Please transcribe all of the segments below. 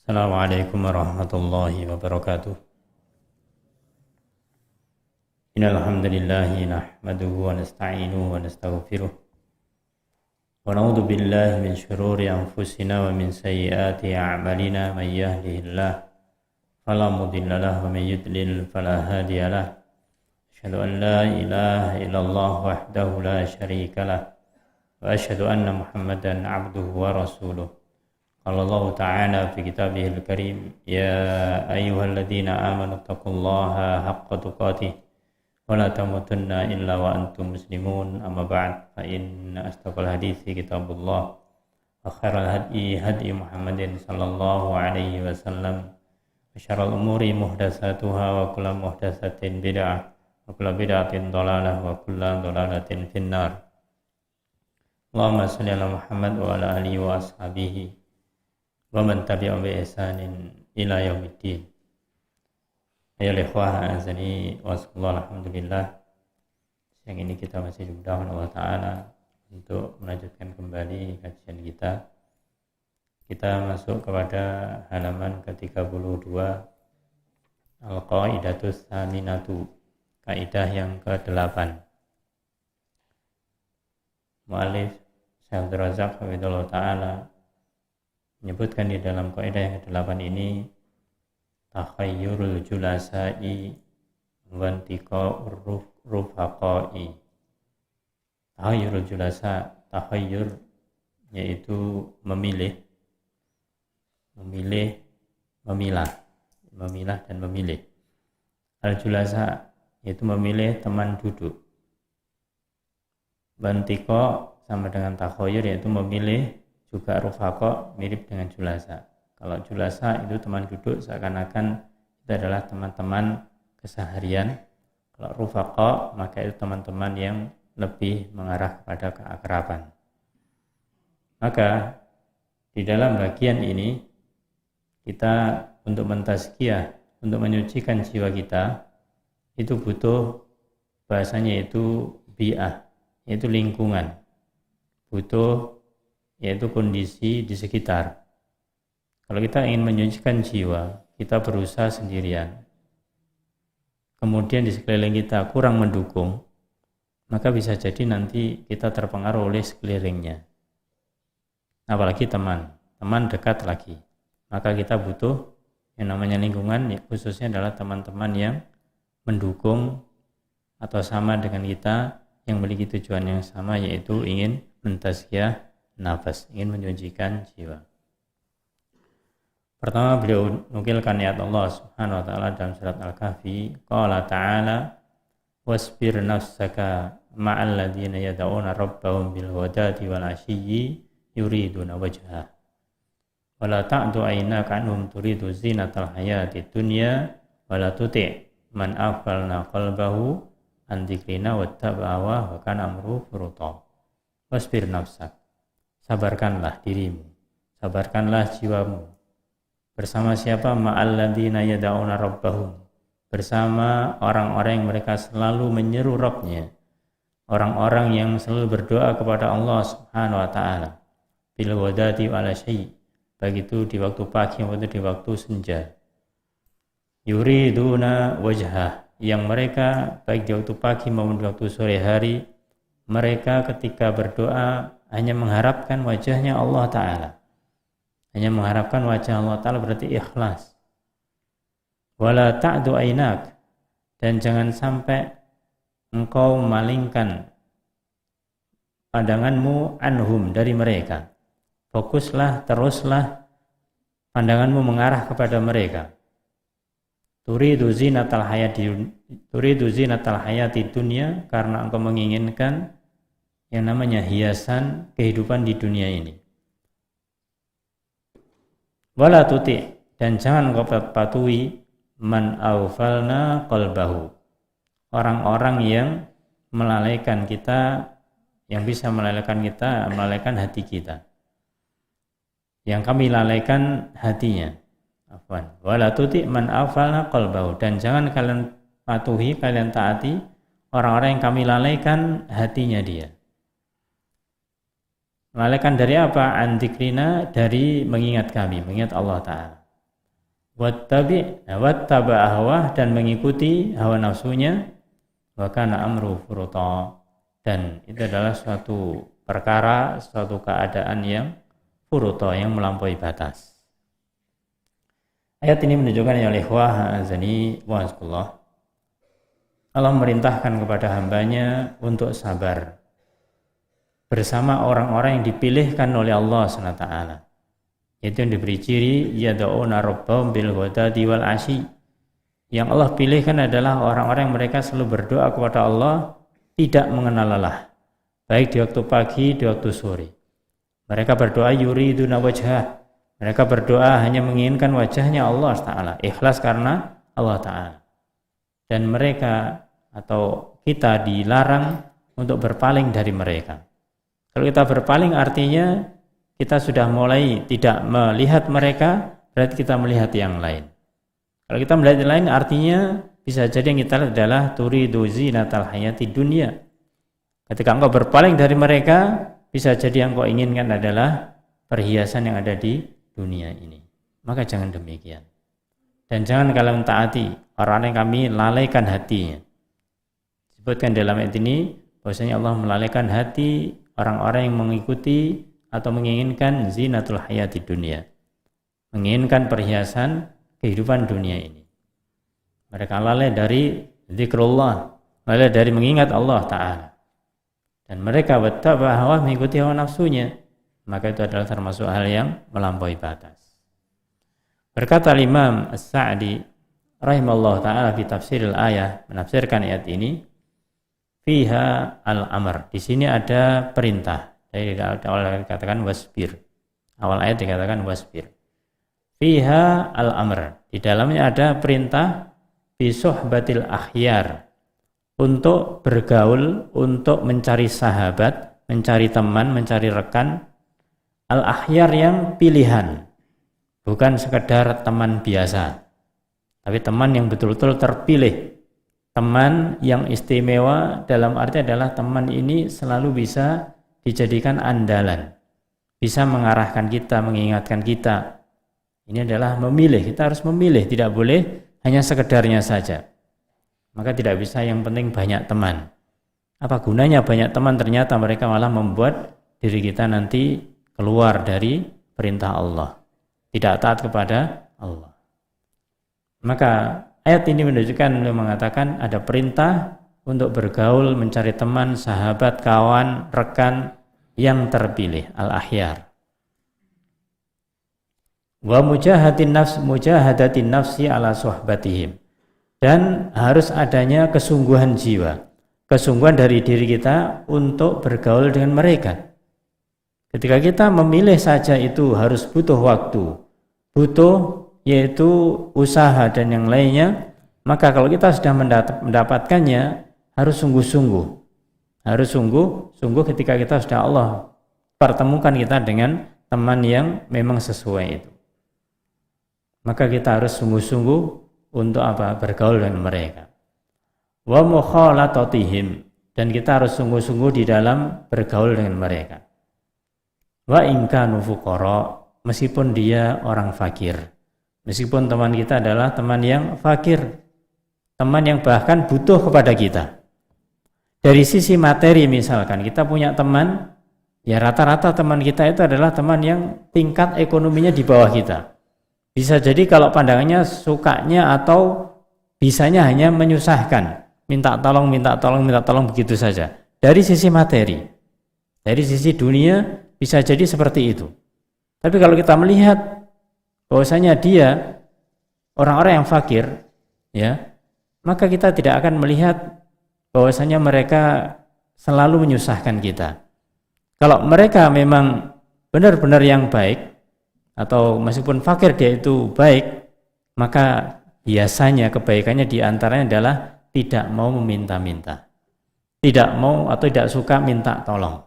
Assalamualaikum warahmatullahi wabarakatuh. Innal hamdalillah nahmaduhu wa nasta'inuhu wa nastaghfiruh. Wa na'udzu billahi min shururi anfusina wa min sayyiati a'malina. May yahdihillahu fala mudilla lahu wa may yudlil fala hadiya lahu. Asyhadu an la ilaha illallah wahdahu la syarika lahu wa asyhadu anna Muhammadan 'abduhu wa rasuluh. Qala Allah Ta'ala fi kitabihil karim, ya ayyuhalladzina amanu taqullaha haqqa tuqatih wa la tamutunna illa wa antum muslimun. Amma ba'd, fa inna asdaqal hadithi kitabullah wa khairal hadi hadi Muhammadin sallallahu alaihi wasallam wa syarrul umuri muhdatsatuha wa kullu muhdatsatin bid'ah wa kullu bid'atin dhalalah wa kullu dhalalatin finnar. Allahumma shalli ala Muhammad wa ala alihi wa ashabihi wa man tabi'ahum bi ihsanin ila yaumiddin. Ayolah ikhwah azani wa sallallahu alhamdulillah. Siang ini kita masih dimudahkan Allah Ta'ala untuk melanjutkan kembali kajian kita. Kita masuk kepada halaman ke-32, Al-Qaidatus Tsaminatu, kaidah yang ke-8. Mu'allif Syekh Abdul Razak hafizahullah Ta'ala menyebutkan di dalam kaidah yang ke-8 ini, takhayyurul julasa'i wa intiqa'ur rufaqa'i. Takhayyurul julasa, takhayyur yaitu memilah dan memilih. Al-julasa yaitu memilih teman duduk. Wa intiqa' sama dengan takhayyur yaitu memilih juga rufaqa, mirip dengan julasa. Kalau julasa itu teman duduk, seakan-akan itu adalah teman-teman keseharian. Kalau rufaqa maka itu teman-teman yang lebih mengarah kepada keakraban. Maka di dalam bagian ini kita untuk mentazkiyah, untuk menyucikan jiwa kita, itu butuh bahasanya itu bi'ah, yaitu lingkungan. Butuh yaitu kondisi di sekitar. Kalau kita ingin menyucikan jiwa, kita berusaha sendirian, kemudian di sekeliling kita kurang mendukung, maka bisa jadi nanti kita terpengaruh oleh sekelilingnya. Apalagi teman dekat lagi, maka kita butuh yang namanya lingkungan, khususnya adalah teman-teman yang mendukung atau sama dengan kita, yang memiliki tujuan yang sama, yaitu ingin mentazkiyah nafas, ingin menyucikan jiwa. Pertama, beliau nukilkan ayat Allah Subhanahu wa taala dalam surat Al-Kahfi, qala ta'ala wasbir nafsaka ma'al ladzina yad'una rabbahum bil ghadati wal 'ashiyyi yuriduna wajhah wa la ta'du 'ainaka 'anhum turidu zinatal hayatid dunya wa la tuti' man aghfalna qalbahu an dzikrina wattaba'a wa kana amruhu furuta. Wasbir nafsaka, sabarkanlah dirimu, sabarkanlah jiwamu. Bersama siapa? Ma'alladzina yad'una rabbahum, bersama orang-orang yang mereka selalu menyeru Rabbnya, orang-orang yang selalu berdoa kepada Allah Subhanahu wa taala. Bil ghadati wal 'ashyi, baik itu di waktu pagi maupun di waktu senja. Yuriduna wajhah, yang mereka baik di waktu pagi maupun di waktu sore hari, mereka ketika berdoa hanya mengharapkan wajahnya Allah Ta'ala. Hanya mengharapkan wajah Allah Ta'ala, berarti ikhlas. Wala ta'du ainak, dan jangan sampai engkau memalingkan pandanganmu anhum, dari mereka. Fokuslah, teruslah pandanganmu mengarah kepada mereka. Turidu zinatal hayati dunya, karena engkau menginginkan yang namanya hiasan kehidupan di dunia ini. Wala tuti', dan jangan engkau patuhi man aghfalna qalbahu, orang-orang yang melalaikan kita, yang bisa melalaikan hati kita, yang kami lalaikan hatinya. Wala tuti' man aghfalna qalbahu, dan jangan kalian patuhi, kalian taati orang-orang yang kami lalaikan hatinya dia. Melalaikan dari apa? Antikrina, dari mengingat kami, mengingat Allah Ta'ala. wattaba ahwa, dan mengikuti hawa nafsunya, wa kana amru furuta, dan itu adalah suatu perkara, suatu keadaan yang furuta, yang melampaui batas. Ayat ini menunjukkan ya ikhwah azani wa azkullah, Allah merintahkan kepada hambanya untuk sabar bersama orang-orang yang dipilihkan oleh Allah SWT, yaitu yang diberi ciri yad'una rabbahum bil ghadati wal asyi. Yang Allah pilihkan adalah orang-orang yang mereka selalu berdoa kepada Allah, tidak mengenal lelah, baik di waktu pagi, di waktu sore. Mereka berdoa yuriduna wajhah, mereka berdoa hanya menginginkan wajahnya Allah Ta'ala, ikhlas karena Allah Ta'ala. Dan mereka atau kita dilarang untuk berpaling dari mereka. Kalau kita berpaling artinya kita sudah mulai tidak melihat mereka, berarti kita melihat yang lain. Kalau kita melihat yang lain artinya bisa jadi yang kita lihat adalah turidu zinatal hayati dunya. Ketika engkau berpaling dari mereka, bisa jadi yang engkau inginkan adalah perhiasan yang ada di dunia ini. Maka jangan demikian. Dan jangan kalian taati orang yang kami lalaikan hatinya. Disebutkan dalam ayat ini bahwasanya Allah melalaikan hati orang-orang yang mengikuti atau menginginkan zinatul hayati dunia, menginginkan perhiasan kehidupan dunia ini. Mereka lalai dari zikrullah, lalai dari mengingat Allah Ta'ala, dan mereka wattaba hawa, mengikuti hawa nafsunya, maka itu adalah termasuk hal yang melampaui batas. Berkata Imam As-Sa'di rahimallahu ta'ala fi tafsiril ayah, menafsirkan ayat ini, fiha al-amr, di sini ada perintah. Dari awal dikatakan wasbir, awal ayat dikatakan wasbir. Fiha al-amr, di dalamnya ada perintah bi suhbatil akhyar, untuk bergaul, untuk mencari sahabat, mencari teman, mencari rekan, al-akhyar yang pilihan, bukan sekedar teman biasa, tapi teman yang betul-betul terpilih, teman yang istimewa, dalam arti adalah teman ini selalu bisa dijadikan andalan, bisa mengarahkan kita, mengingatkan kita. Ini adalah memilih, kita harus memilih, tidak boleh hanya sekedarnya saja. Maka tidak bisa yang penting banyak teman. Apa gunanya banyak teman, ternyata mereka malah membuat diri kita nanti keluar dari perintah Allah, tidak taat kepada Allah. Maka ayat ini menunjukkan, mengatakan ada perintah untuk bergaul, mencari teman, sahabat, kawan, rekan yang terpilih, al-akhyar. Wa mujahadatin nafsi ala suhbatihim, dan harus adanya kesungguhan jiwa, kesungguhan dari diri kita untuk bergaul dengan mereka. Ketika kita memilih saja itu harus butuh waktu, butuh yaitu usaha dan yang lainnya. Maka kalau kita sudah mendapatkannya, harus sungguh-sungguh, harus sungguh-sungguh ketika kita sudah Allah pertemukan kita dengan teman yang memang sesuai itu. Maka kita harus sungguh-sungguh untuk apa? Bergaul dengan mereka. Wa mukhalatatihim, dan kita harus sungguh-sungguh di dalam bergaul dengan mereka. Wa in kanu fuqara, meskipun dia orang fakir, meskipun teman kita adalah teman yang fakir, teman yang bahkan butuh kepada kita. Dari sisi materi misalkan, kita punya teman, ya rata-rata teman kita itu adalah teman yang tingkat ekonominya di bawah kita. Bisa jadi kalau pandangannya sukanya atau bisanya hanya menyusahkan, minta tolong begitu saja. Dari sisi materi, dari sisi dunia bisa jadi seperti itu. Tapi kalau kita melihat bahwasanya dia orang-orang yang fakir, ya, maka kita tidak akan melihat bahwasanya mereka selalu menyusahkan kita. Kalau mereka memang benar-benar yang baik, atau meskipun fakir dia itu baik, maka biasanya kebaikannya diantaranya adalah tidak mau meminta-minta, tidak mau atau tidak suka minta tolong.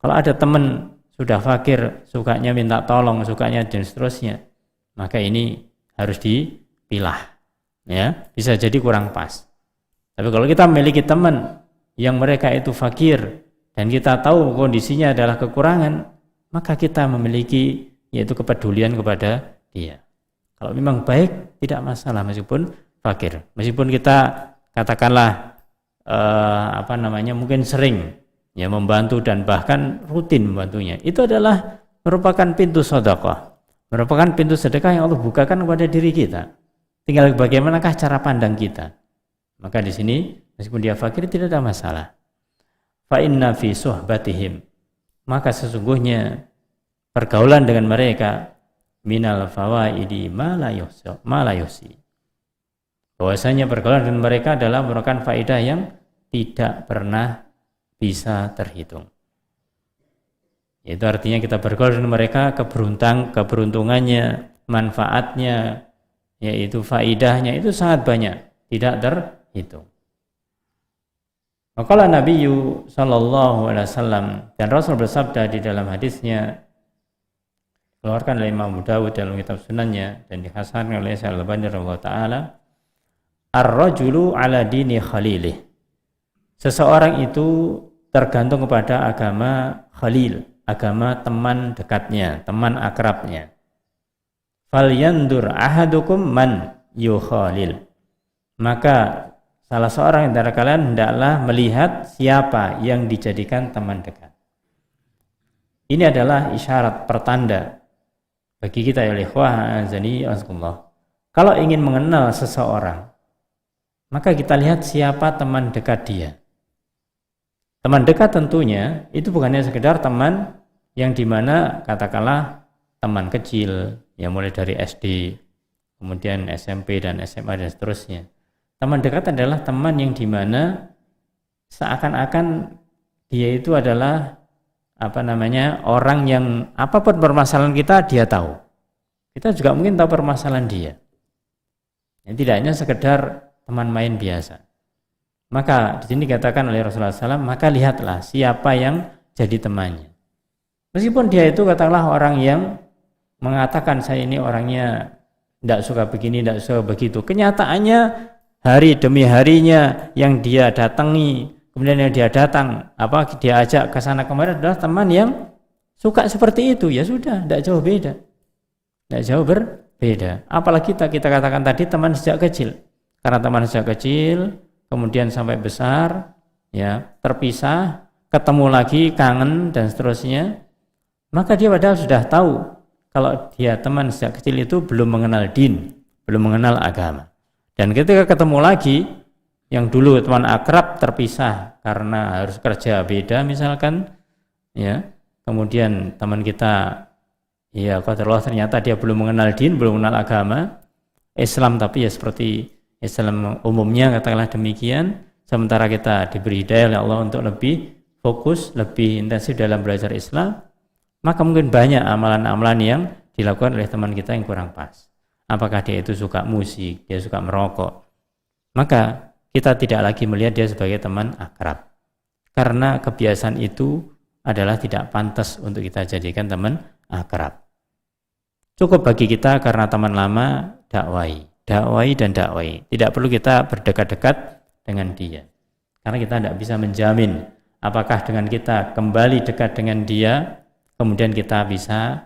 Kalau ada teman sudah fakir, sukanya minta tolong, sukanya dan seterusnya, maka ini harus dipilah, ya, bisa jadi kurang pas. Tapi kalau kita memiliki teman yang mereka itu fakir dan kita tahu kondisinya adalah kekurangan, maka kita memiliki yaitu kepedulian kepada dia. Kalau memang baik tidak masalah meskipun fakir. Meskipun kita katakanlah mungkin sering ya membantu dan bahkan rutin membantunya. Itu adalah merupakan pintu sedekah. Merupakan pintu sedekah yang Allah bukakan kepada diri kita. Tinggal bagaimanakah cara pandang kita. Maka di sini meskipun dia fakir tidak ada masalah. Fa inna fi suhbatihim, maka sesungguhnya pergaulan dengan mereka minal fawaidi ma la yusi. Bahwasanya pergaulan dengan mereka adalah merupakan faedah yang tidak pernah bisa terhitung. Itu artinya kita bergaul dengan mereka, keberuntungannya, manfaatnya, yaitu faedahnya itu sangat banyak, tidak terhitung. Maka Nabi sallallahu alaihi wasallam dan Rasul bersabda di dalam hadisnya keluarkan oleh Imam Abu Dawud dalam kitab Sunannya dan dihasankan oleh Syekh Al-Albani rahimahullah taala, ar-rajulu ala dini khalilih. Seseorang itu tergantung kepada agama khalil, agama teman dekatnya, teman akrabnya. Falyandur ahadukum man yukhalil. Maka salah seorang antara kalian hendaklah melihat siapa yang dijadikan teman dekat. Ini adalah isyarat pertanda bagi kita ya ikhwah azani wasakumullah. Kalau ingin mengenal seseorang, maka kita lihat siapa teman dekat dia. Teman dekat tentunya itu bukannya sekedar teman yang dimana katakanlah teman kecil, ya mulai dari SD, kemudian SMP dan SMA dan seterusnya. Teman dekat adalah teman yang dimana seakan-akan dia itu adalah orang yang apapun permasalahan kita dia tahu. Kita juga mungkin tahu permasalahan dia. Yang tidak hanya sekedar teman main biasa. Maka di sini dikatakan oleh Rasulullah SAW, maka lihatlah siapa yang jadi temannya. Meskipun dia itu katakanlah orang yang mengatakan saya ini orangnya tidak suka begini, tidak suka begitu. Kenyataannya hari demi harinya yang dia datangi, kemudian yang dia datang, dia ajak ke sana kemari adalah teman yang suka seperti itu. Ya sudah, tidak jauh beda. Tidak jauh berbeda. Apalagi kita katakan tadi teman sejak kecil. Karena teman sejak kecil, kemudian sampai besar, ya terpisah, ketemu lagi, kangen dan seterusnya. Maka dia padahal sudah tahu kalau dia teman sejak kecil itu belum mengenal din, belum mengenal agama. Dan ketika ketemu lagi, yang dulu teman akrab terpisah karena harus kerja beda misalkan, ya kemudian teman kita, ya qadarullah ternyata dia belum mengenal din, belum mengenal agama, Islam tapi ya seperti Islam umumnya katakanlah demikian. Sementara kita diberi hidayah oleh Allah untuk lebih fokus, lebih intensif dalam belajar Islam, maka mungkin banyak amalan-amalan yang dilakukan oleh teman kita yang kurang pas. Apakah dia itu suka musik, dia suka merokok, maka kita tidak lagi melihat dia sebagai teman akrab. Karena kebiasaan itu adalah tidak pantas untuk kita jadikan teman akrab. Cukup bagi kita karena teman lama dakwai dan dakwai. Tidak perlu kita berdekat-dekat dengan dia. Karena kita tidak bisa menjamin apakah dengan kita kembali dekat dengan dia, kemudian kita bisa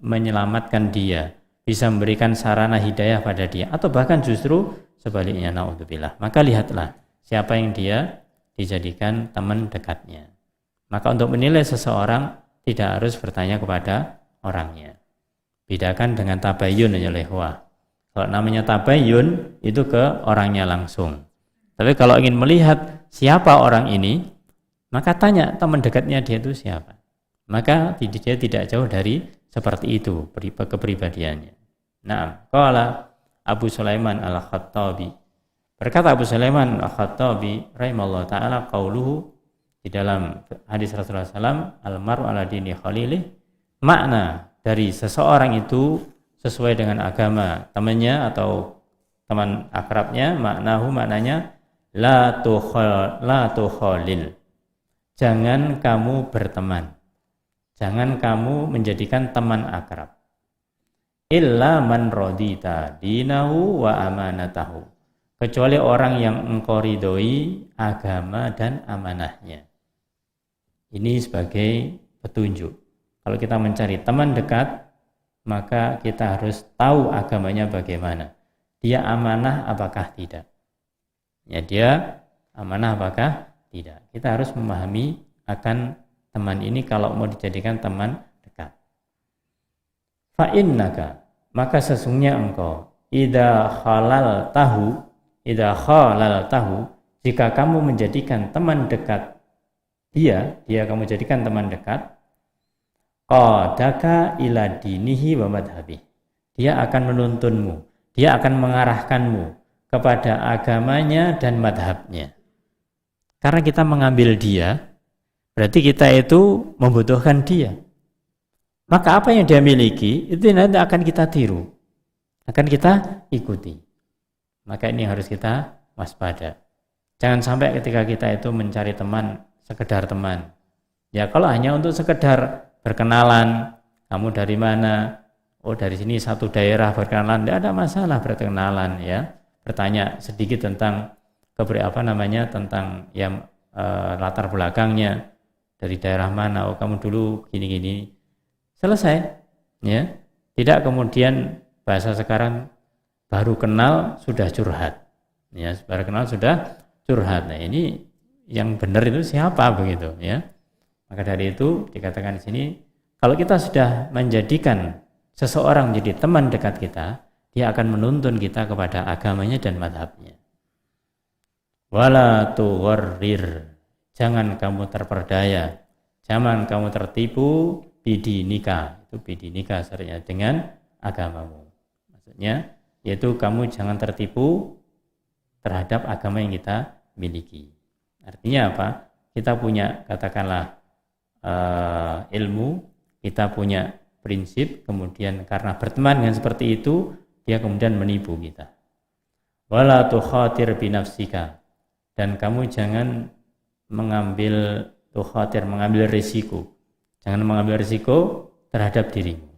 menyelamatkan dia, bisa memberikan sarana hidayah pada dia, atau bahkan justru sebaliknya, naudzubillah. Maka lihatlah siapa yang dia dijadikan teman dekatnya. Maka untuk menilai seseorang tidak harus bertanya kepada orangnya. Bedakan dengan tabayyun ya lehwa. Kalau namanya tabayyun itu ke orangnya langsung. Tapi kalau ingin melihat siapa orang ini, maka tanya teman dekatnya dia itu siapa. Maka dia tidak jauh dari seperti itu kepribadiannya. Nah, qala Abu Sulaiman Al-Khattabi. Berkata Abu Sulaiman Al-Khattabi rahimallahu taala qauluhu di dalam hadis Rasulullah SAW, al-mar'u ala dini khalilih, makna dari seseorang itu sesuai dengan agama temannya atau teman akrabnya, maknanya la tukhalil. Jangan kamu berteman. Jangan kamu menjadikan teman akrab. Illa man radita dinahu wa amanatahu. Kecuali orang yang engkau ridhoi agama dan amanahnya. Ini sebagai petunjuk. Kalau kita mencari teman dekat, maka kita harus tahu agamanya bagaimana. Dia amanah apakah tidak? Ya, dia amanah apakah tidak? Kita harus memahami akan teman ini kalau mau dijadikan teman dekat. Fa innaka, maka sesungguhnya engkau idza khalal tahu, jika kamu menjadikan teman dekat dia kamu jadikan teman dekat, qadaka ila dinihi wa madhabi, dia akan menuntunmu, dia akan mengarahkanmu kepada agamanya dan madhabnya. Karena kita mengambil dia, berarti kita itu membutuhkan dia. Maka apa yang dia miliki itu nanti akan kita tiru, akan kita ikuti. Maka ini harus kita waspada. Jangan sampai ketika kita itu mencari teman, sekedar teman. Ya kalau hanya untuk sekedar berkenalan, kamu dari mana? Oh dari sini satu daerah berkenalan, tidak ada masalah berkenalan ya. Bertanya sedikit tentang tentang yang latar belakangnya, dari daerah mana? Oh kamu dulu gini-gini. Selesai, ya. Tidak kemudian bahasa sekarang baru kenal sudah curhat, ya. Baru kenal sudah curhat. Nah ini yang benar itu siapa begitu, ya. Maka dari itu dikatakan di sini, kalau kita sudah menjadikan seseorang menjadi teman dekat kita, dia akan menuntun kita kepada agamanya dan madhabnya. Wala tughurrir, jangan kamu terperdaya, jangan kamu tertipu bidinika, itu bidinika artinya dengan agamamu. Maksudnya yaitu kamu jangan tertipu terhadap agama yang kita miliki. Artinya apa? Kita punya katakanlah ilmu, kita punya prinsip, kemudian karena berteman dengan seperti itu, dia kemudian menipu kita. Wala tukhatir binafsika, dan kamu jangan mengambil risiko. Jangan mengambil risiko terhadap dirimu.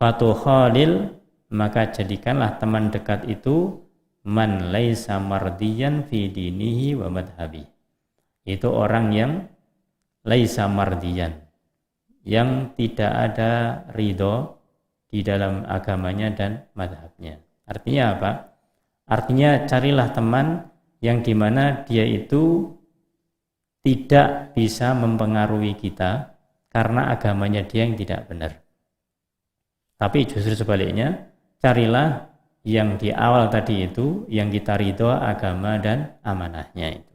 Fatuhalil, maka jadikanlah teman dekat itu man laisa mardiyan fi dinihi wa madhabi. Itu orang yang laisa mardiyan, yang tidak ada ridho di dalam agamanya dan madhabnya. Artinya apa? Artinya carilah teman yang dimana dia itu tidak bisa mempengaruhi kita karena agamanya dia yang tidak benar. Tapi justru sebaliknya, carilah yang di awal tadi itu, yang kita ridho agama dan amanahnya itu.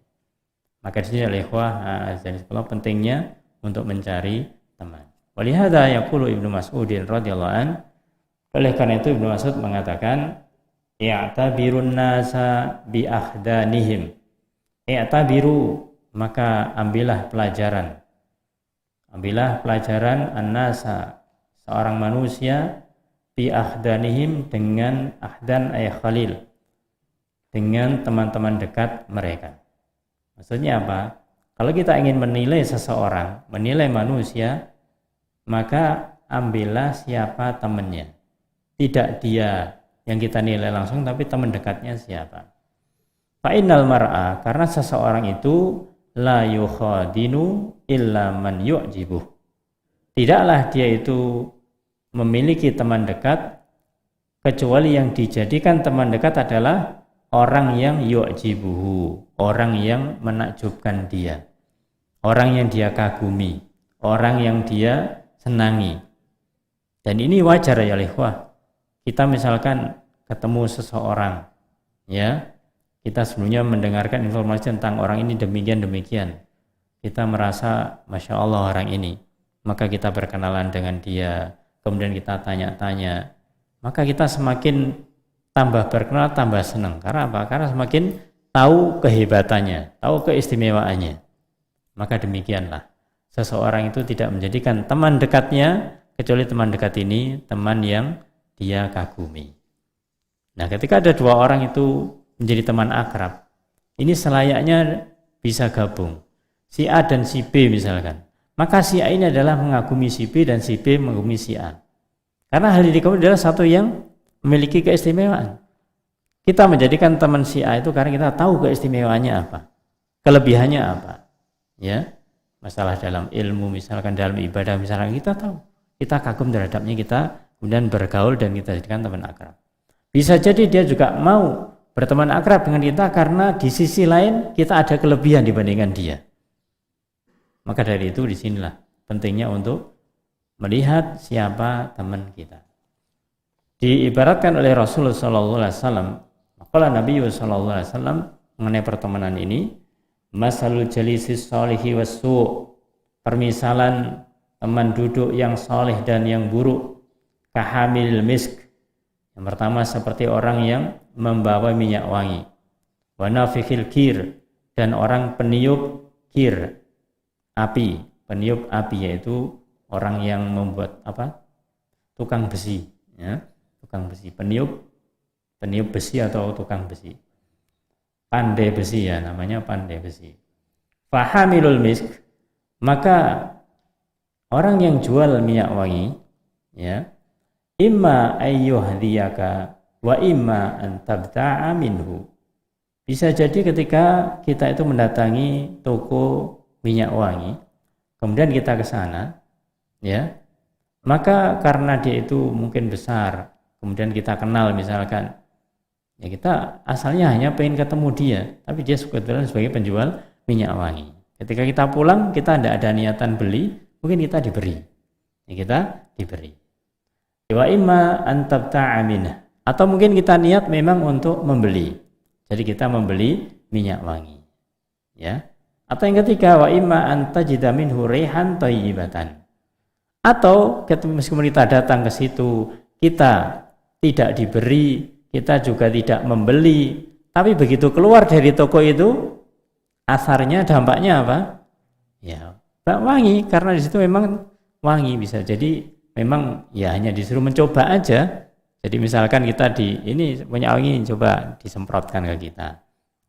Maka di sini adalah pentingnya untuk mencari teman. Walihada yaqulu Ibnu Mas'udin radhiyallahu an, oleh karena itu Ibnu Mas'ud mengatakan, i'tabirun nasa bi ahdanihim. I'tabiru, maka ambillah pelajaran. Ambillah pelajaran an-nasa, seorang manusia, bi ahdanihim, dengan ahdan ay khalil, dengan teman-teman dekat mereka. Maksudnya apa? Kalau kita ingin menilai seseorang, menilai manusia, maka ambillah siapa temannya. Tidak dia yang kita nilai langsung, tapi teman dekatnya siapa. Fa innal mar'a, karena seseorang itu la yukhadinu illa man yu'jibuh. Tidaklah dia itu memiliki teman dekat kecuali yang dijadikan teman dekat adalah orang yang yu'jibuhu, orang yang menakjubkan dia, orang yang dia kagumi, orang yang dia senangi. Dan ini wajar ya ikhwah. Kita misalkan ketemu seseorang, ya, kita sebelumnya mendengarkan informasi tentang orang ini demikian, kita merasa Masya Allah orang ini, maka kita berkenalan dengan dia, kemudian kita tanya-tanya, maka kita semakin tambah berkenal, tambah senang. Karena apa? Karena semakin tahu kehebatannya, tahu keistimewaannya. Maka demikianlah, seseorang itu tidak menjadikan teman dekatnya kecuali teman dekat ini teman yang dia kagumi. Nah, ketika ada dua orang itu menjadi teman akrab, ini selayaknya bisa gabung, si A dan si B misalkan. Maka si A ini adalah mengagumi si B dan si B mengagumi si A. Karena hal ini adalah satu yang memiliki keistimewaan. Kita menjadikan teman si A itu karena kita tahu keistimewaannya apa, kelebihannya apa. Ya, masalah dalam ilmu, misalkan dalam ibadah, misalkan kita tahu, kita kagum terhadapnya, kita kemudian bergaul dan kita jadikan teman akrab. Bisa jadi dia juga mau berteman akrab dengan kita karena di sisi lain kita ada kelebihan dibandingkan dia. Maka dari itu disinilah pentingnya untuk melihat siapa teman kita. Diibaratkan oleh Rasulullah SAW, maka Nabi SAW mengenai pertemanan ini, masalul jalisis solihi wassu', permisalan teman duduk yang soleh dan yang buruk, kahamil misk, yang pertama seperti orang yang membawa minyak wangi, wa nafikhil kir, dan orang peniup kir, api, peniup api, yaitu orang yang membuat tukang besi, ya, tukang besi, peniup besi atau tukang besi, pandai besi, ya, namanya pandai besi. Fahamilul misk, maka orang yang jual minyak wangi, ya, imma ayyuhdiyaka wa imma an tabta'a minhu. Bisa jadi ketika kita itu mendatangi toko minyak wangi, kemudian kita ke sana, ya, maka karena dia itu mungkin besar, kemudian kita kenal misalkan, ya kita asalnya hanya pengen ketemu dia, tapi dia sebetulnya sebagai penjual minyak wangi. Ketika kita pulang, kita tidak ada niatan beli, mungkin kita diberi, ya, kita diberi. Wa imma an tabta'a minhu, atau mungkin kita niat memang untuk membeli, jadi kita membeli minyak wangi, ya. Atau yang ketiga, wa imma an tajida minhu rihan thayyibatan, atau meskipun kita datang ke situ kita tidak diberi, kita juga tidak membeli, tapi begitu keluar dari toko itu asarnya, dampaknya apa? Ya, wangi, karena di situ memang wangi. Bisa jadi memang ya hanya disuruh mencoba aja. Jadi misalkan kita ini punya wangi, coba disemprotkan ke kita,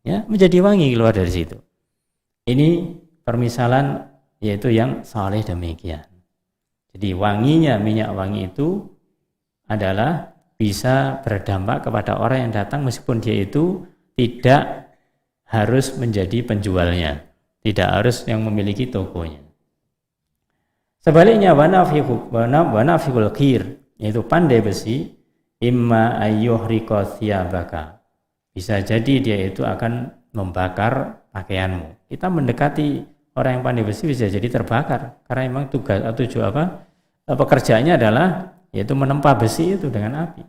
ya, menjadi wangi keluar dari situ. Ini permisalan yaitu yang saleh demikian. Jadi wanginya minyak wangi itu adalah bisa berdampak kepada orang yang datang meskipun dia itu tidak harus menjadi penjualnya, tidak harus yang memiliki tokonya. Sebaliknya wanafiqul qir, yaitu pandai besi, imma ayyuhriqa thiyabaka, bisa jadi dia itu akan membakar pakaianmu. Kita mendekati orang yang pandai besi bisa jadi terbakar, karena memang tugas atau pekerjaannya adalah yaitu menempa besi itu dengan api.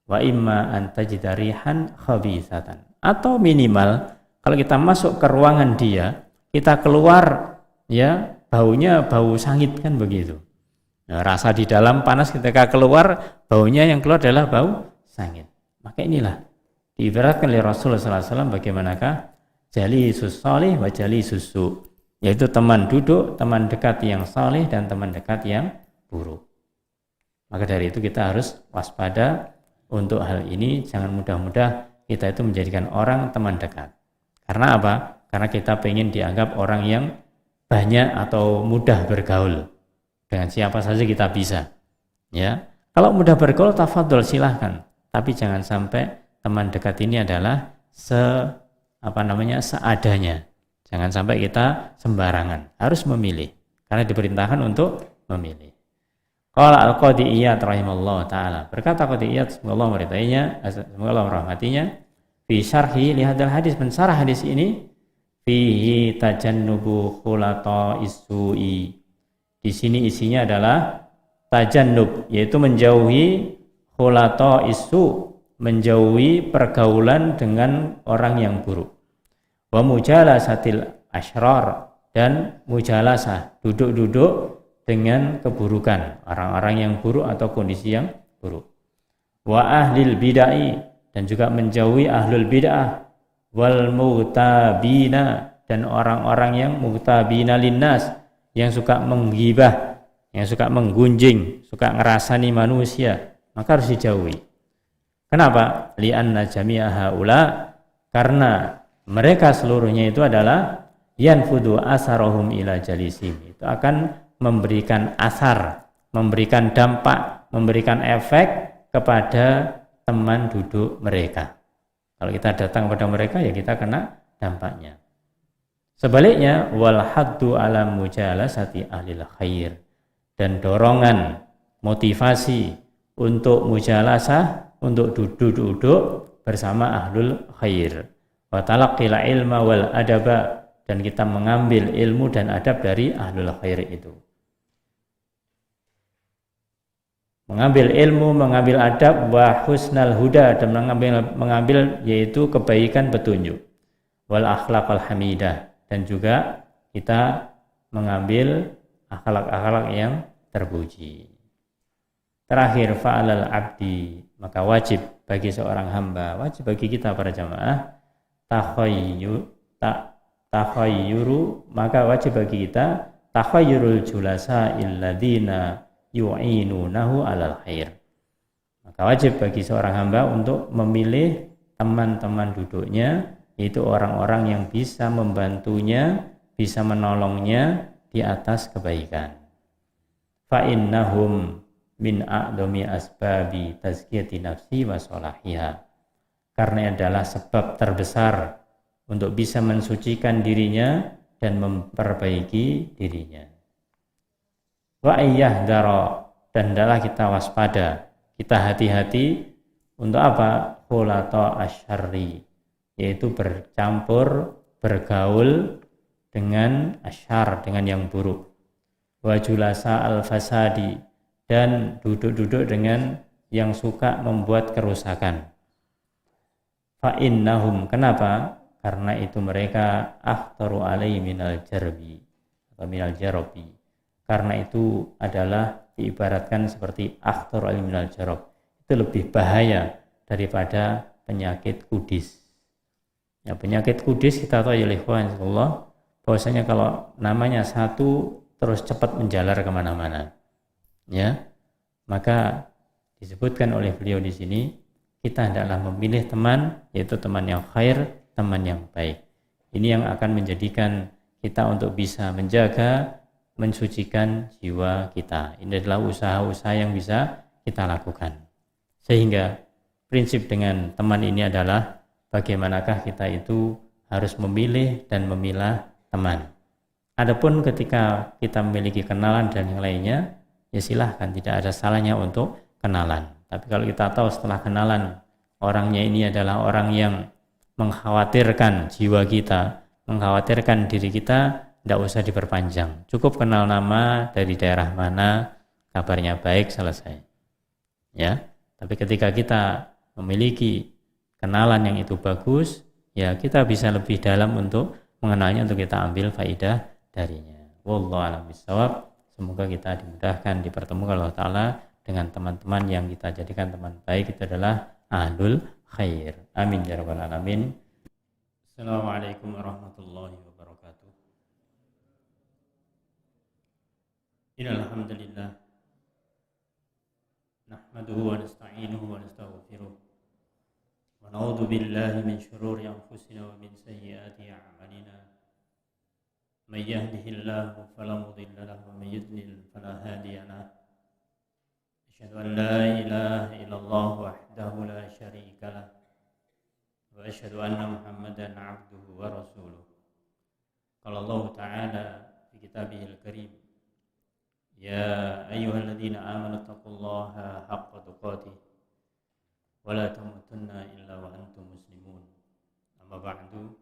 Wa imma an tajida rihan khabithatan, atau minimal kalau kita masuk ke ruangan dia, kita keluar, ya, baunya bau sangit, kan begitu. Nah, rasa di dalam panas, ketika keluar baunya yang keluar adalah bau sangit. Maka inilah diibaratkan oleh Rasulullah SAW bagaimanakah jalisus salih wa jalisus su', yaitu teman duduk, teman dekat yang saleh dan teman dekat yang buruk. Maka dari itu kita harus waspada untuk hal ini, jangan mudah-mudah kita itu menjadikan orang teman dekat. Karena apa? Karena kita pengen dianggap orang yang banyak atau mudah bergaul, dengan siapa saja kita bisa, ya. Kalau mudah bergaul, tafadhol, silahkan, tapi jangan sampai teman dekat ini adalah seadanya. Jangan sampai kita sembarangan, harus memilih, karena diperintahkan untuk memilih. Qala al-Qadhi Iyad rahimallahu taala, berkata Qadhi Iyad, semoga Allah meridainya, semoga Allah merahmatinya, fi syarhi li hadzal hadis, mensarah hadis ini, fihi tajannubu khulata isui. Di sini isinya adalah tajannub, yaitu menjauhi khulata isu, menjauhi pergaulan dengan orang yang buruk. Wa mujalasatil asyrar, dan mujalasah, duduk-duduk dengan keburukan, orang-orang yang buruk atau kondisi yang buruk. Wa ahlil bid'ah, dan juga menjauhi ahlul bid'ah, wal mughtabina, dan orang-orang yang mughtabina linnas, yang suka menggibah, yang suka menggunjing, suka ngerasani manusia, maka harus dijauhi. Kenapa? Li'anna jami'a haula, karena mereka seluruhnya itu adalah yanfudu asarahum ila jalisim, itu akan memberikan asar, memberikan dampak, memberikan efek kepada teman duduk mereka. Kalau kita datang pada mereka, ya kita kena dampaknya. Sebaliknya, wal haddu ala mujalasati ahlil khair, dan dorongan, motivasi untuk mujalasah, untuk duduk-duduk bersama ahlul khair. Wa talaqqil ilma wal adaba, dan kita mengambil ilmu dan adab dari ahlul khair itu. Mengambil ilmu, mengambil adab, wa husnal huda, dan mengambil yaitu kebaikan petunjuk, wal akhlaqal hamidah, dan juga kita mengambil akhlak-akhlak yang terpuji. Terakhir, fa'alal abdi, maka wajib bagi seorang hamba, wajib bagi kita para jamaah, takhayyuru, maka wajib bagi kita takhayyurul julasa illadzina yu'inunahu alal khair. Maka wajib bagi seorang hamba untuk memilih teman-teman duduknya, yaitu orang-orang yang bisa membantunya, bisa menolongnya di atas kebaikan. Fa innahum min a'dami asbabi tazkiyati nafsi wa sholahiha, karena adalah sebab terbesar untuk bisa mensucikan dirinya dan memperbaiki dirinya. Wa iyyahdara, dan hendaklah kita waspada, kita hati-hati untuk apa? Khulata asyarri, yaitu bercampur, bergaul dengan asyar, dengan yang buruk. Wa julasa al-fasadi, dan duduk-duduk dengan yang suka membuat kerusakan. Fa innahum, kenapa? Karena itu mereka akhtaru alaihi minal jarbi atau minal jarabi. Karena itu adalah diibaratkan seperti akhtar al-minal jarab. Itu lebih bahaya daripada penyakit kudis. Ya, penyakit kudis kita tahu ya ikhwan Allah, bahwasanya kalau namanya satu terus cepat menjalar kemana-mana. Ya, maka disebutkan oleh beliau di sini, kita hendaklah memilih teman, yaitu teman yang khair, teman yang baik. Ini yang akan menjadikan kita untuk bisa menjaga, mensucikan jiwa kita. Ini adalah usaha-usaha yang bisa kita lakukan. Sehingga prinsip dengan teman ini adalah bagaimanakah kita itu harus memilih dan memilah teman. Adapun ketika kita memiliki kenalan dan yang lainnya, ya silahkan, tidak ada salahnya untuk kenalan. Tapi kalau kita tahu setelah kenalan orangnya ini adalah orang yang mengkhawatirkan jiwa kita, mengkhawatirkan diri kita, tidak usah diperpanjang. Cukup kenal nama, dari daerah mana, kabarnya baik, selesai. Ya, tapi ketika kita memiliki kenalan yang itu bagus, ya kita bisa lebih dalam untuk mengenalnya, untuk kita ambil faidah darinya. Wallahu a'lam bishawab. Semoga kita dimudahkan, dipertemukan Allah Ta'ala dengan teman-teman yang kita jadikan teman baik, itu adalah ahlul khair. Amin ya rabbal alamin. Assalamualaikum warahmatullahi wabarakatuh. Innal hamdalillah nahmaduhu wa nasta'inuhu wa nastaghfiruh wa na'udzu billahi min shururi anfusina wa min sayyiati a'malina. May yahdihillahu fala mudilla lahu wa may yudlil fala hadiya lahu. Asyhadu an la ilaha illallah wahdahu la syarika lahu wa asyhadu anna Muhammadan 'abduhu wa rasuluh. Qala Allah Ta'ala fi kitabihil karim, ya ayyuhalladzina amanu taqullaha haqqa tuqatih wa la tamutunna illa wa antum muslimun. Amma ba'du,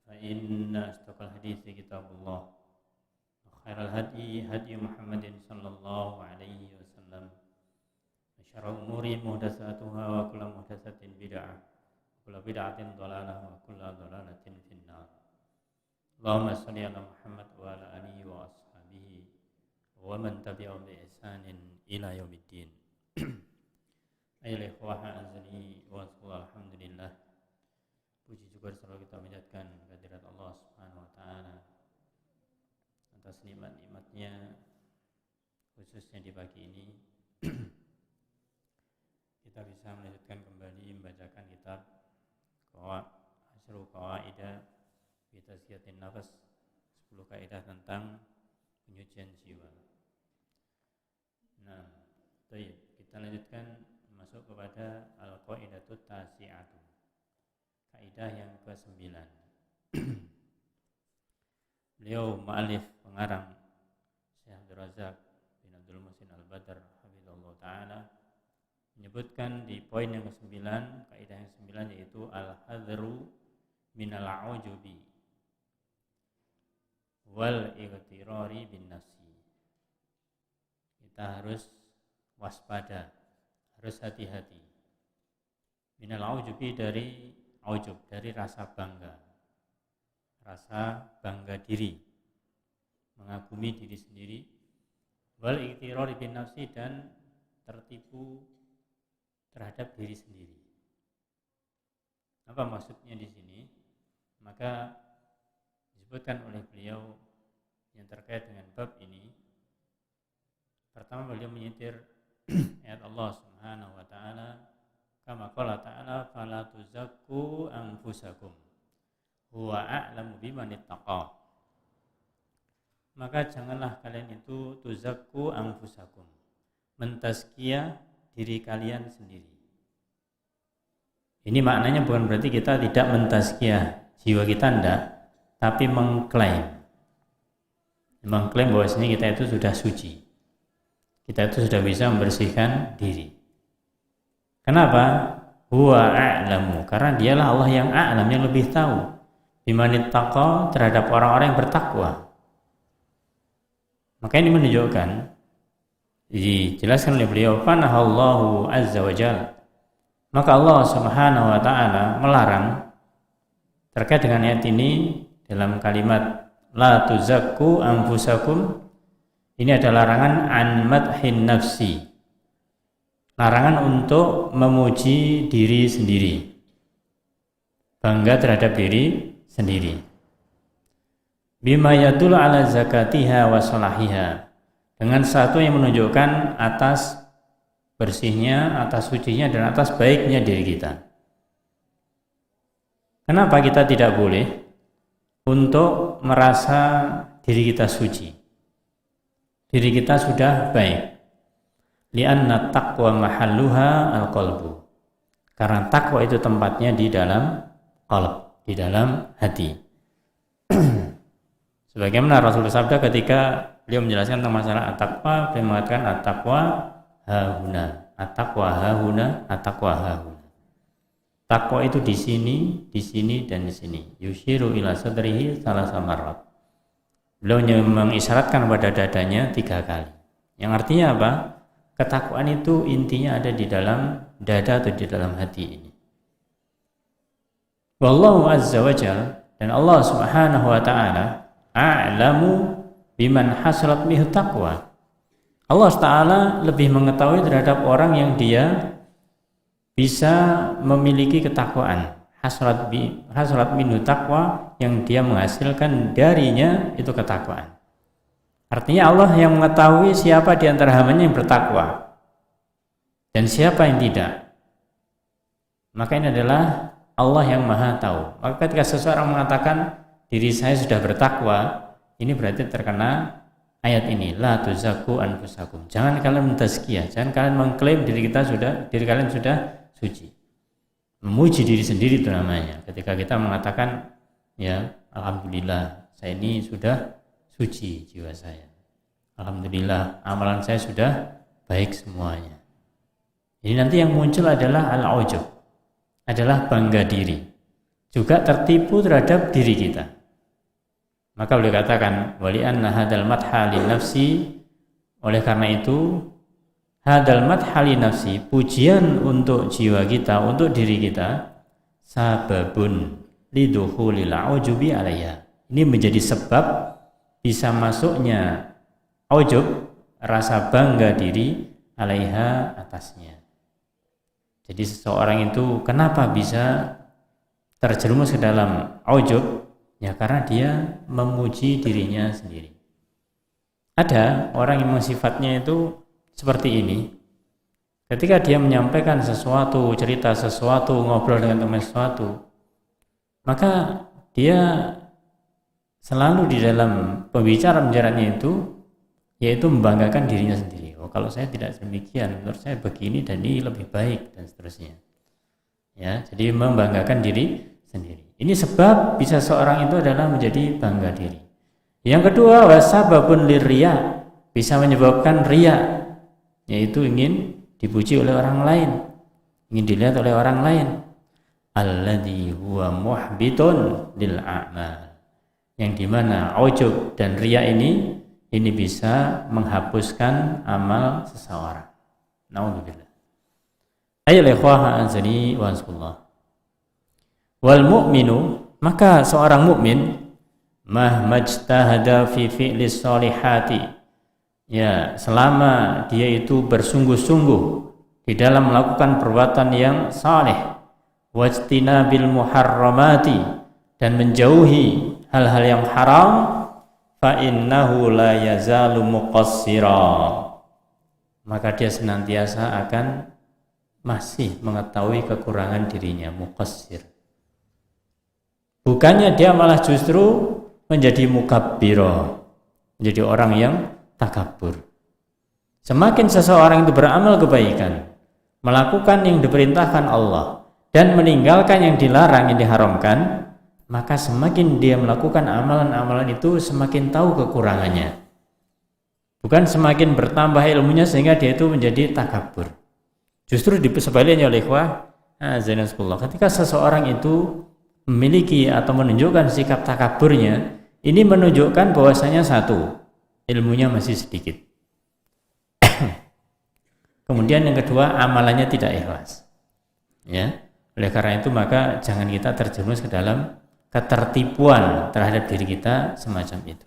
fa inna asdaqal hadithi kitabullah wa khairal hadi hadi Muhammadin sallallahu alaihi wasallam wa syarrul umuri muhdatsatuha wa kullu muhdatsatin bid'ah wa kullu bid'atin dhalalah wa kullu dhalalatin finnar. Allahumma shalli ala Muhammad wa ala alihi wa ashabihi wa man tabi'ahum bi ihsanin ila yaumiddin. Ayyuhal ikhwah azani wa alhamdulillah. Puji syukur selalu kita panjatkan kehadirat Allah Subhanahu wa taala atas nikmat-nikmatnya, khususnya di pagi ini kita bisa melanjutkan kembali membacakan kitab Asyrul Qawaidah fi Tazkiyatin Nafas, 10 kaidah tentang penyucian jiwa. Nah, baik, kita lanjutkan masuk kepada al-qaidatut tasi'atu, kaidah yang ke-9. Beliau mu'alif pengarang Syekh Abdul Razak bin Abdul Muhsin Al-Badr hafizallahu taala menyebutkan di poin yang ke-9, kaidah yang ke-9, yaitu al-hadzru minal ujubi wal ightirari bin nafsi. Kita harus waspada, harus hati-hati. Minal ujubi, dari ujub, dari rasa bangga diri, mengagumi diri sendiri, wal ightirari bin nafsi, dan tertipu terhadap diri sendiri. Apa maksudnya di sini? Maka disebutkan oleh beliau yang terkait dengan bab ini. Pertama, beliau menyitir ayat Allah Subhanahu wa taala, kama qala ta'ala fala tuzakku anfusakum huwa a'lamu biman ittaqa. Maka janganlah kalian itu tuzakku anfusakum, mentazkiyah diri kalian sendiri. Ini maknanya bukan berarti kita tidak mentazkiyah jiwa kita, enggak, tapi mengklaim bahwasanya kita itu sudah suci, kita itu sudah bisa membersihkan diri. Kenapa? Huwa a'lamu, karena dialah Allah yang a'lam, yang lebih tahu, bimanittaqa, terhadap orang-orang yang bertakwa. Maka ini menunjukkan, dijelaskan oleh beliau, fanahallahu azza wa jalla, maka Allah Subhanahu wa ta'ala melarang terkait dengan ayat ini dalam kalimat la tuzakku anfusakum. Ini adalah larangan an madhin nafsi, larangan untuk memuji diri sendiri, bangga terhadap diri sendiri. Bima yadul ala zakatiha wa salahiha, dengan satu yang menunjukkan atas bersihnya, atas sucinya, dan atas baiknya diri kita. Kenapa kita tidak boleh untuk merasa diri kita suci, diri kita sudah baik? Li'anna taqwa mahalluha al-qalbu, karena takwa itu tempatnya di dalam qalb, di dalam hati. Sebagaimana Rasul bersabda ketika beliau menjelaskan tentang masalah at-taqwa, beliau mengatakan at-taqwa hahuna, at-taqwa hahuna, at-taqwa hahuna. Takwa itu di sini, dan di sini. Yushiru ila sadrihi salasa marrat. Beliau mengisyaratkan pada dadanya 3 kali. Yang artinya apa? Ketakwaan itu intinya ada di dalam dada atau di dalam hati ini. Wallahu azza wa jalla, dan Allah Subhanahu wa ta'ala a'lamu biman hasalat minhu taqwa. Allah Ta'ala lebih mengetahui terhadap orang yang dia bisa memiliki ketakwaan, hasalat minhu taqwa, yang dia menghasilkan darinya itu ketakwaan. Artinya Allah yang mengetahui siapa di antara hambanya yang bertakwa dan siapa yang tidak. Maka ini adalah Allah yang maha tahu. Maka ketika seseorang mengatakan diri saya sudah bertakwa, ini berarti terkena ayat ini, la tuzakku anfusakum. Jangan kalian mentazkiyah, jangan kalian mengklaim diri kalian sudah suci. Memuji diri sendiri itu namanya. Ketika kita mengatakan, ya alhamdulillah, saya ini sudah suci jiwa saya. Alhamdulillah, amalan saya sudah baik semuanya. Jadi nanti yang muncul adalah al-ujub, adalah bangga diri, juga tertipu terhadap diri kita. Maka boleh katakan wali anna hadal madha li nafsi, oleh karena itu hadal madha li nafsi, pujian untuk jiwa kita, untuk diri kita, sababun lidukhulil ujubi alaiha. Ini menjadi sebab bisa masuknya ujub, rasa bangga diri, alaiha, atasnya. Jadi seseorang itu kenapa bisa terjerumus ke dalam ujub? Ya karena dia memuji dirinya sendiri. Ada orang yang sifatnya itu seperti ini. Ketika dia menyampaikan sesuatu, cerita sesuatu, ngobrol dengan teman sesuatu, maka dia selalu di dalam pembicaraan-pembicaraannya itu, yaitu membanggakan dirinya sendiri. Oh, kalau saya tidak demikian, menurut saya begini dan ini lebih baik, dan seterusnya. Ya, jadi membanggakan diri sendiri. Ini sebab bisa seorang itu adalah menjadi bangga diri. Yang kedua, wasababun lirriya, bisa menyebabkan riya, yaitu ingin dipuji oleh orang lain, ingin dilihat oleh orang lain. Alladzi huwa muhbitun lil a'mal, yang dimana ujub dan riya ini bisa menghapuskan amal seseorang. Naudzubillah. Ayyuhal ikhwah azani wa azkullah. Wal mu'minu, maka seorang mukmin mahmajtahada fi fi'lis solihati, ya selama dia itu bersungguh-sungguh di dalam melakukan perbuatan yang saleh, wajtinabil muharramati, dan menjauhi hal-hal yang haram, fa innahu la yazalu muqassira, maka dia senantiasa akan masih mengetahui kekurangan dirinya, muqassir. Bukannya dia malah justru menjadi mukabbiro, menjadi orang yang takabur. Semakin seseorang itu beramal kebaikan, melakukan yang diperintahkan Allah dan meninggalkan yang dilarang, yang diharamkan, maka semakin dia melakukan amalan-amalan itu semakin tahu kekurangannya. Bukan semakin bertambah ilmunya sehingga dia itu menjadi takabur. Justru sebaliknya oleh ikhwah, ketika seseorang itu memiliki atau menunjukkan sikap takaburnya, ini menunjukkan bahwasanya satu, ilmunya masih sedikit. Kemudian yang kedua, amalannya tidak ikhlas. Ya, oleh karena itu maka jangan kita terjerumus ke dalam ketertipuan terhadap diri kita semacam itu.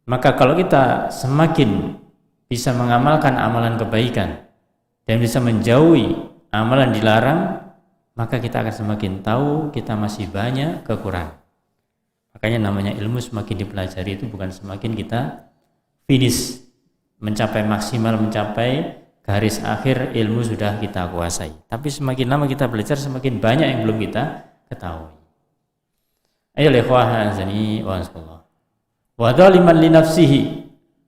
Maka kalau kita semakin bisa mengamalkan amalan kebaikan dan bisa menjauhi amalan dilarang, maka kita akan semakin tahu kita masih banyak kekurangan. Makanya namanya ilmu semakin dipelajari itu bukan semakin kita finish, mencapai maksimal, mencapai garis akhir ilmu sudah kita kuasai. Tapi semakin lama kita belajar, semakin banyak yang belum kita ketahui. Ayo ikhwah azani wa azkullah. Wa dzaliman li nafsihi,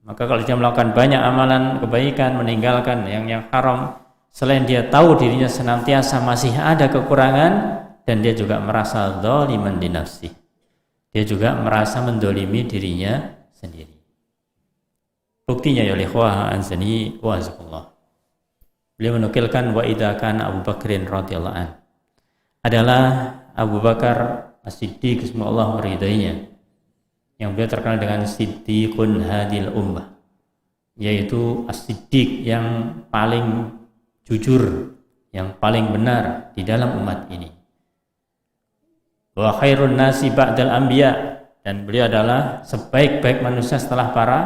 maka kalau dia melakukan banyak amalan kebaikan, meninggalkan yang haram, selain dia tahu dirinya senantiasa masih ada kekurangan, dan dia juga merasa dzaliman li nafsihi, dia juga merasa mendolimi dirinya sendiri. Buktinya ya ikhwah azani wa azkullah, beliau menukilkan wa idza kana Abu Bakrin radhiyallahu an, adalah Abu Bakar As-Siddiq, semoga Allah meridainya, yang beliau terkenal dengan Siddiqun hadil ummah, yaitu As-Siddiq yang paling jujur, yang paling benar di dalam umat ini. Wa khairun nasi ba'dal anbiya, dan beliau adalah sebaik-baik manusia setelah para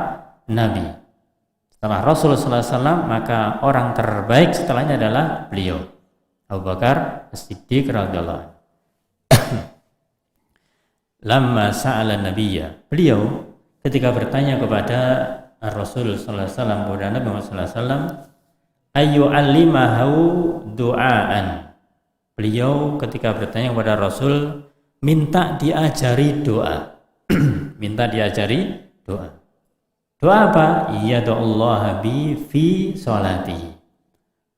nabi. Setelah Rasul sallallahu alaihi wasallam, maka orang terbaik setelahnya adalah beliau, Abu Bakar As-Siddiq radhiyallahu anhu. Lamma sa'ala nabiyya, beliau ketika bertanya kepada Rasul sallallahu alaihi wasallam, kepada Nabi Muhammad sallallahu alaihi wasallam, ayu alimahu du'aan, beliau ketika bertanya kepada Rasul minta diajari doa. Minta diajari doa. Doa apa? Ya Allah bi fi sholatihi.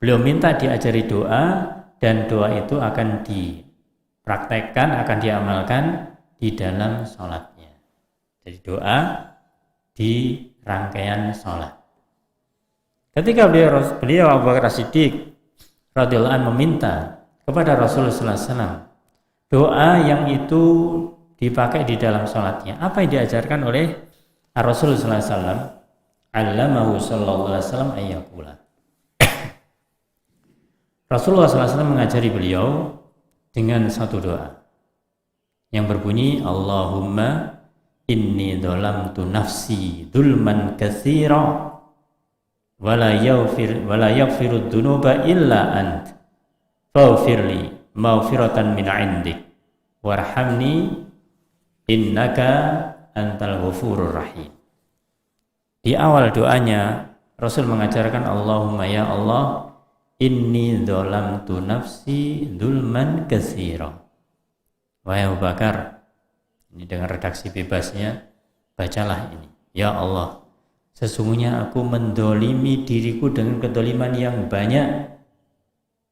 Beliau minta diajari doa, dan doa itu akan dipraktekkan, akan diamalkan di dalam sholatnya. Jadi doa di rangkaian sholat. Ketika beliau Abu Bakar As-Siddiq radhiyallahu anhu meminta kepada Rasulullah sallallahu alaihi wasallam doa yang itu dipakai di dalam sholatnya, apa yang diajarkan oleh Rasulullah sallallahu alaihi wasallam? Allamahu sallallahu alaihi wasallam ayyaqula. Rasulullah sallallahu alaihi wasallam mengajari beliau dengan satu doa yang berbunyi, Allahumma inni dzalamtu nafsi dzulman katsira wala yaghfiru dzunuba illa ant faghfirli maghfiratan min 'indik warhamni innaka antal ghafurur rahim. Di awal doanya Rasul mengajarkan, Allahumma ya Allah, inni dzalamtu nafsi dzulman katsira. Wahai Abu Bakar, ini dengan redaksi bebasnya, bacalah ini. Ya Allah, sesungguhnya aku mendolimi diriku dengan kedoliman yang banyak.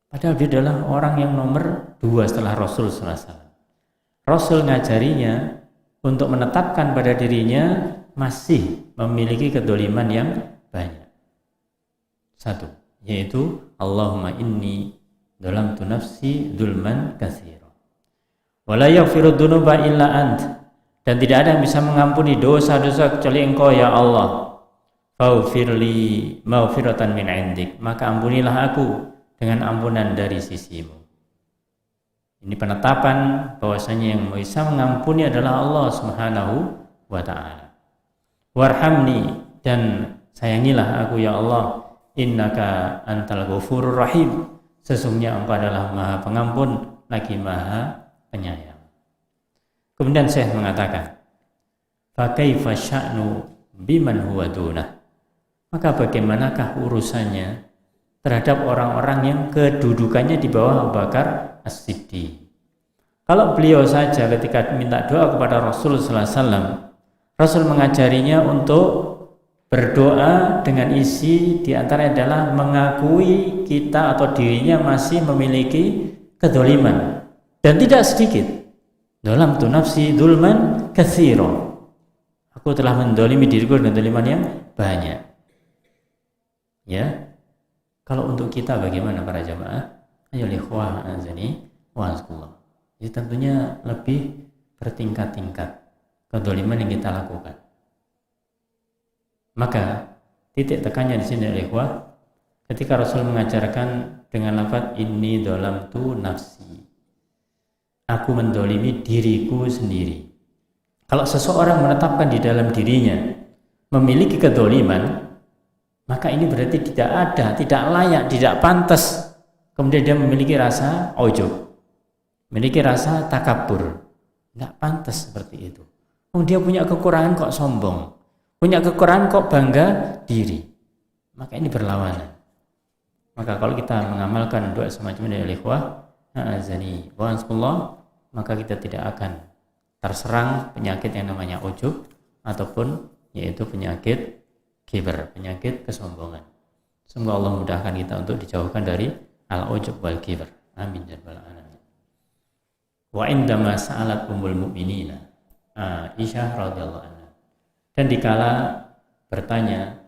Padahal dia adalah orang yang nomor 2 setelah Rasul SAW. Rasul ngajarinya untuk menetapkan pada dirinya masih memiliki kedoliman yang banyak. Satu, yaitu Allahumma inni dzalamtu nafsi dzulman katsira wa la yaghfiru dzunuba illa ant, dan tidak ada yang bisa mengampuni dosa-dosa kecuali Engkau ya Allah. Faghfirli maghfiratan min 'indik, maka ampunilah aku dengan ampunan dari sisimu. Ini penetapan bahwasanya yang bisa mengampuni adalah Allah Subhanahu wa taala. Warhamni, dan sayangilah aku ya Allah, innaka antal ghafurur rahim, sesungguhnya Engkau adalah Maha Pengampun lagi Maha Penyayang. Kemudian Syekh mengatakan, fa kaifa sya'nu biman huwa dunah, maka bagaimanakah urusannya terhadap orang-orang yang kedudukannya di bawah Abu Bakar As-Siddiq. Kalau beliau saja ketika minta doa kepada Rasul sallallahu alaihi wasallam, Rasul mengajarinya untuk berdoa dengan isi di antara adalah mengakui kita atau dirinya masih memiliki kedzaliman, dan tidak sedikit. Dzalamtu nafsi dzulman katsira, aku telah mendolimi diriku dengan dzaliman yang banyak. Ya, kalau untuk kita bagaimana para jamaah? Ayo ikhwah azani wa azkullah. Jadi tentunya lebih bertingkat-tingkat kedzaliman yang kita lakukan. Maka titik tekannya di sini ikhwah, ketika Rasul mengajarkan dengan lafaz inni dzalamtu nafsi, aku mendolimi diriku sendiri. Kalau seseorang menetapkan di dalam dirinya memiliki kedzaliman, maka ini berarti tidak ada, tidak layak, tidak pantas. Kemudian dia memiliki rasa ujub, memiliki rasa takabur. Tidak pantas seperti itu. Dia punya kekurangan kok sombong, punya kekurangan kok bangga diri. Maka ini berlawanan. Maka kalau kita mengamalkan doa semacam ini oleh ikhwah azani wa ansullah, maka kita tidak akan terserang penyakit yang namanya ujub ataupun yaitu penyakit kibar, penyakit kesombongan. Semoga Allah mudahkan kita untuk dijauhkan dari al-ujub wal kibar. Amin ya rabbal alamin. Wa indama sa'alat ummul mu'minina Aisyah radhiyallahu anha, dan dikala bertanya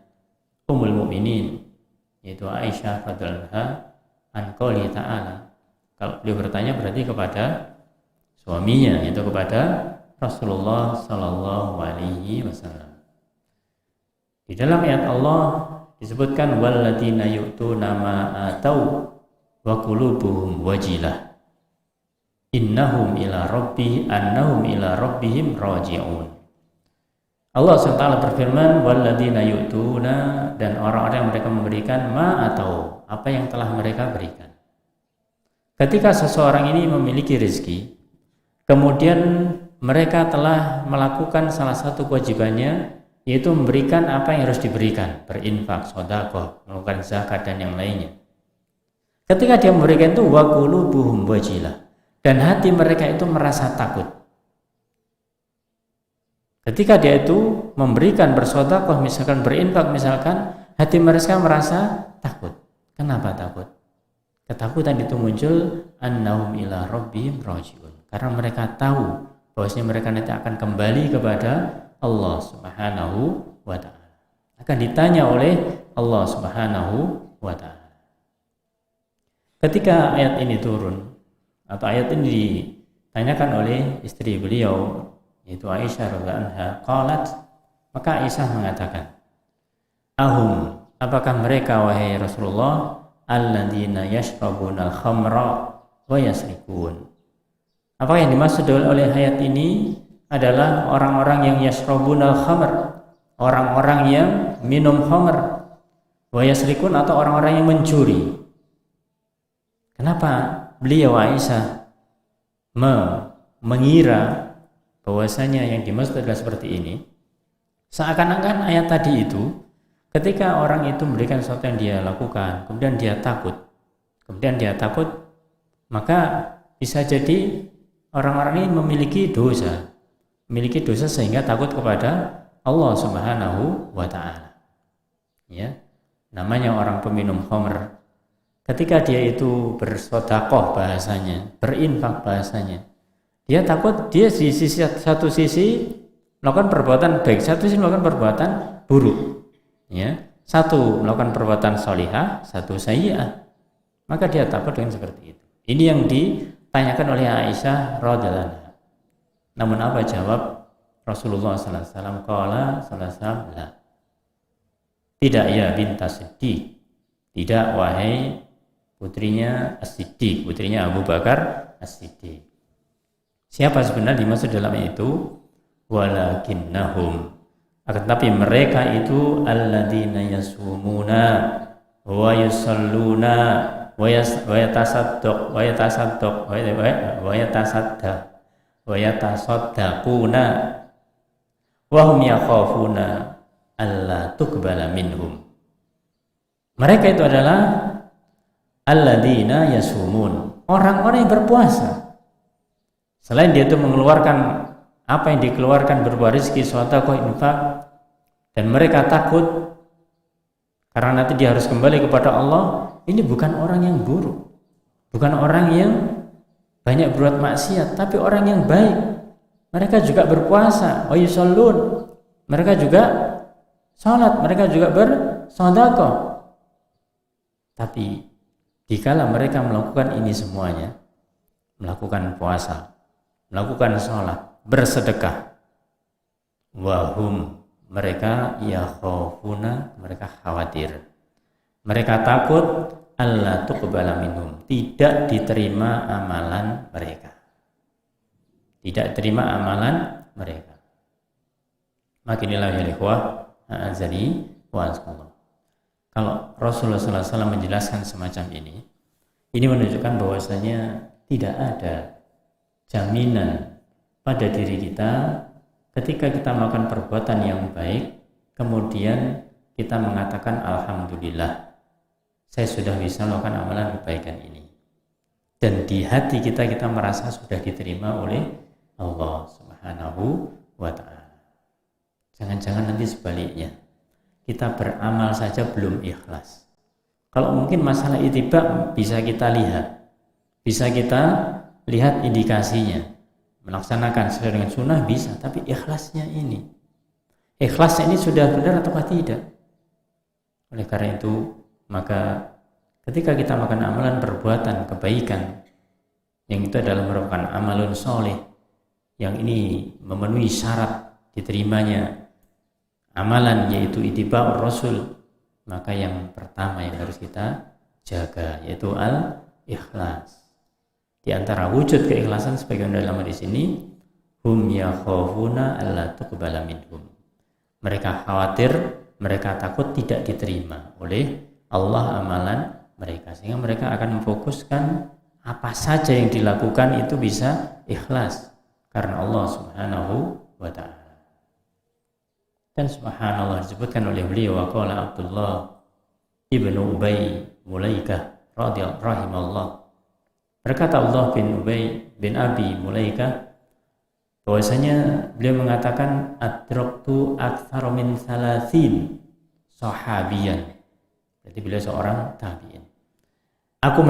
ummul mu'minin yaitu Aisyah radhiyallahu anha an qouli ta'ala, kalau beliau bertanya berarti kepada suaminya, yaitu kepada Rasulullah sallallahu alaihi wasallam. Di dalam ayat Allah disebutkan walladzina yu'tuna ma atau wa qulubuhum wajilah annahum ila rabbihim raji'un. Allah SWT berfirman walladzina yu'tuna, dan orang-orang yang mereka memberikan ma atau apa yang telah mereka berikan. Ketika seseorang ini memiliki rezeki, kemudian mereka telah melakukan salah satu kewajibannya, yaitu memberikan apa yang harus diberikan, berinfak, sedekah, melakukan zakat dan yang lainnya. Ketika dia memberikan itu wa qulubuhum wajilah, dan hati mereka itu merasa takut. Ketika dia itu memberikan, bersedekah, misalkan berinfak, misalkan hati mereka merasa takut. Kenapa takut? Ketakutan itu muncul annahum ila rabbihim raji'un, karena mereka tahu bahwasanya mereka nanti akan kembali kepada Allah Subhanahu wa ta'ala, akan ditanya oleh Allah Subhanahu wa ta'ala. Ketika ayat ini turun atau ayat ini ditanyakan oleh istri beliau yaitu Aisyah radhiyallahu anha, qalat, maka Aisyah mengatakan, ahum, apakah mereka wahai Rasulullah alladzina yashrabuna al-khamra wa yasrikun, apakah yang dimaksud oleh ayat ini adalah orang-orang yang yashrabunal khamr, orang-orang yang minum khamr, wa yasrikun, atau orang-orang yang mencuri. Kenapa beliau Aisyah mengira bahwasanya yang dimaksud adalah seperti ini? Seakan-akan ayat tadi itu ketika orang itu memberikan sesuatu yang dia lakukan, kemudian dia takut, maka bisa jadi orang-orang ini memiliki dosa sehingga takut kepada Allah Subhanahu wa ta'ala. Ya, namanya orang peminum khamr, ketika dia itu bersedekah bahasanya, berinfak bahasanya, dia takut dia di satu sisi melakukan perbuatan baik, satu sisi melakukan perbuatan buruk. Ya, satu melakukan perbuatan sholihah, satu sayyi'ah, maka dia takut dengan seperti itu. Ini yang ditanyakan oleh Aisyah radhiyallahu anha. Namun apa jawab Rasulullah sallallahu alaihi wasallam? Qala sallallahu alaihi wasallam, la. Tidak ya bintas Siddiq. Tidak wahai putrinya As-Siddiq, putrinya Abu Bakar As-Siddiq. Siapa sebenarnya dimaksud dalam itu? Walakinnahum, akan tetapi mereka itu alladzina yasumuna wa yusalluna wa yatasaddaq wa yatasaddaquna wa hum yakhafuna alla tuqbala minhum. Mereka itu adalah alladzina yasumun, orang-orang yang berpuasa. Selain dia itu mengeluarkan apa yang dikeluarkan berupa rezeki, sedekah, infak, dan mereka takut karena nanti dia harus kembali kepada Allah. Ini bukan orang yang buruk, bukan orang yang banyak berbuat maksiat, tapi orang yang baik. Mereka juga berpuasa, wa yusallun, mereka juga salat, mereka juga bersedekah. Tapi dikala mereka melakukan ini semuanya, melakukan puasa, melakukan salat, bersedekah, wahum, mereka yakhafuna, mereka khawatir, mereka takut alla tuqbala minhum, tidak diterima amalan mereka, tidak diterima amalan mereka. Maka inilah ya ikhwah a'azani wa azallah. Kalau Rasulullah SAW menjelaskan semacam ini menunjukkan bahwasanya tidak ada jaminan pada diri kita ketika kita melakukan perbuatan yang baik, kemudian kita mengatakan alhamdulillah, saya sudah bisa melakukan amalan kebaikan ini, dan di hati kita merasa sudah diterima oleh Allah Subhanahu wa ta'ala. Jangan-jangan nanti sebaliknya, kita beramal saja belum ikhlas. Kalau mungkin masalah ittiba bisa kita lihat indikasinya, melaksanakan sesuai dengan sunnah bisa, tapi ikhlasnya ini sudah benar atau tidak? Oleh karena itu, maka ketika kita melakukan amalan perbuatan kebaikan yang itu adalah merupakan amalun soleh, yang ini memenuhi syarat diterimanya amalan, yaitu ittiba'ur rasul, maka yang pertama yang harus kita jaga yaitu al-ikhlas. Di antara wujud keikhlasan sebagaimana dalam hadis ini, hum yakhafuna alla tuqbala minhum, mereka khawatir, mereka takut tidak diterima oleh Allah amalan mereka, sehingga mereka akan memfokuskan apa saja yang dilakukan itu bisa ikhlas karena Allah Subhanahu wa ta'ala. Dan subhanallah disebutkan oleh beliau, waqala Abdullah ibnu Ubay Mulaikah radhiyallahu rahimahullah, berkata Allah bin Ubay bin Abi Mulaikah bahwasanya beliau mengatakan adraktu aktsara min 30 sahabiyan. Jadi beliau seorang tabi'in. Aku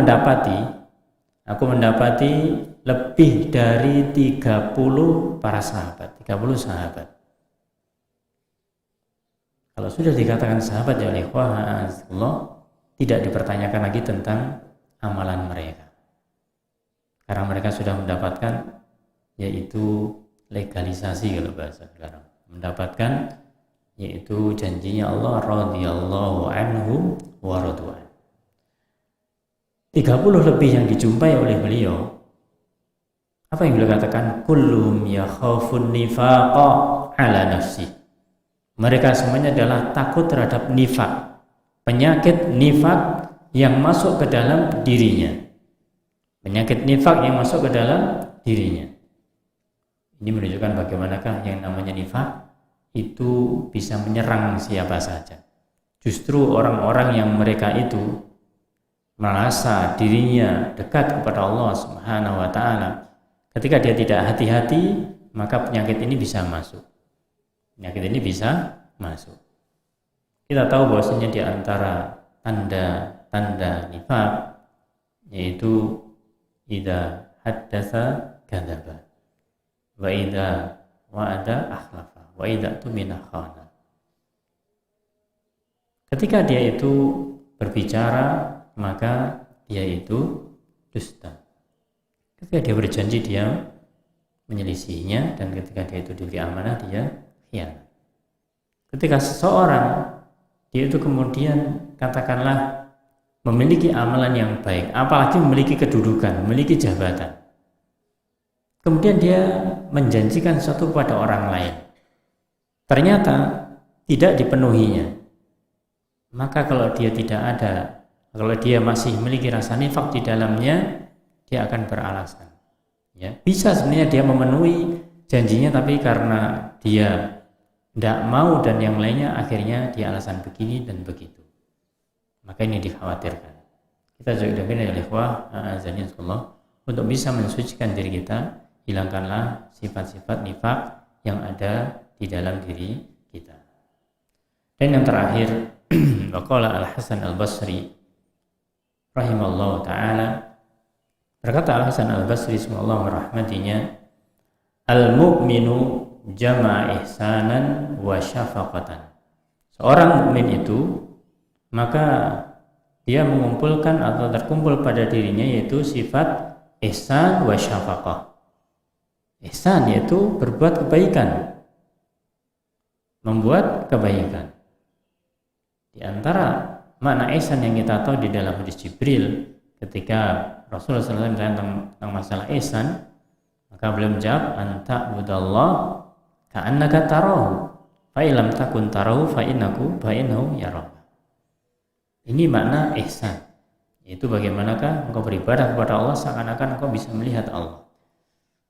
mendapati lebih dari 30 para sahabat, 30 sahabat. Kalau sudah dikatakan sahabat ya ikhwah, tidak dipertanyakan lagi tentang amalan mereka. Karena mereka sudah mendapatkan, yaitu legalisasi kalau bahasa sekarang, mendapatkan yaitu janjinya Allah radhiyallahu anhu wa radwan. 30 lebih yang dijumpai oleh beliau. Apa yang beliau katakan? Kullum yakhafun nifaqa ala nafsi. Mereka semuanya adalah takut terhadap nifak, penyakit nifak yang masuk ke dalam dirinya. Penyakit nifak yang masuk ke dalam dirinya. Ini menunjukkan bagaimanakah yang namanya nifak itu bisa menyerang siapa saja. Justru orang-orang yang mereka itu merasa dirinya dekat kepada Allah Subhanahu wa ta'ala, ketika dia tidak hati-hati, maka penyakit ini bisa masuk. Kita tahu bahwasanya di antara tanda-tanda nifak yaitu idza haddatsa kadzaba wa idza wa'ada akhlafa wa idza tumina khana. Ketika dia itu berbicara, maka dia itu dusta. Ketika dia berjanji, dia menyelisihinya, dan ketika dia itu diberi amanah, dia khianat. Ketika seseorang dia itu kemudian katakanlah memiliki amalan yang baik, apalagi memiliki kedudukan, memiliki jabatan, kemudian dia menjanjikan sesuatu kepada orang lain, ternyata tidak dipenuhinya, maka kalau dia masih memiliki rasa nifak di dalamnya, dia akan beralasan. Ya, bisa sebenarnya dia memenuhi janjinya, tapi karena dia tidak mau dan yang lainnya, akhirnya dia alasan begini dan begitu. Maka ini dikhawatirkan. Kita juga dengan ikhwah azanillah untuk bisa mensucikan diri kita, hilangkanlah sifat-sifat nifak yang ada di dalam diri kita. Dan yang terakhir, waqala Al-Hasan Al-Basri rahimallahu ta'ala, berkata Al-Hasan Al-Basri semoga merahmatinya, al-mu'minu jama'a ihsanan wa syafaqatan. Seorang mukmin itu, maka dia mengumpulkan atau terkumpul pada dirinya yaitu sifat ihsan wa syafaqah. Ihsan yaitu berbuat kebaikan, membuat kebaikan. Di antara makna ihsan yang kita tahu di dalam hadis Jibril, ketika Rasulullah SAW ditanya tentang masalah ihsan, maka beliau menjawab, anta budallah ka'annaka tarahu fa illam takun tarahu fa innahu yaraka. Ini makna ihsan, yaitu bagaimanakah engkau beribadah kepada Allah seakan-akan engkau bisa melihat Allah.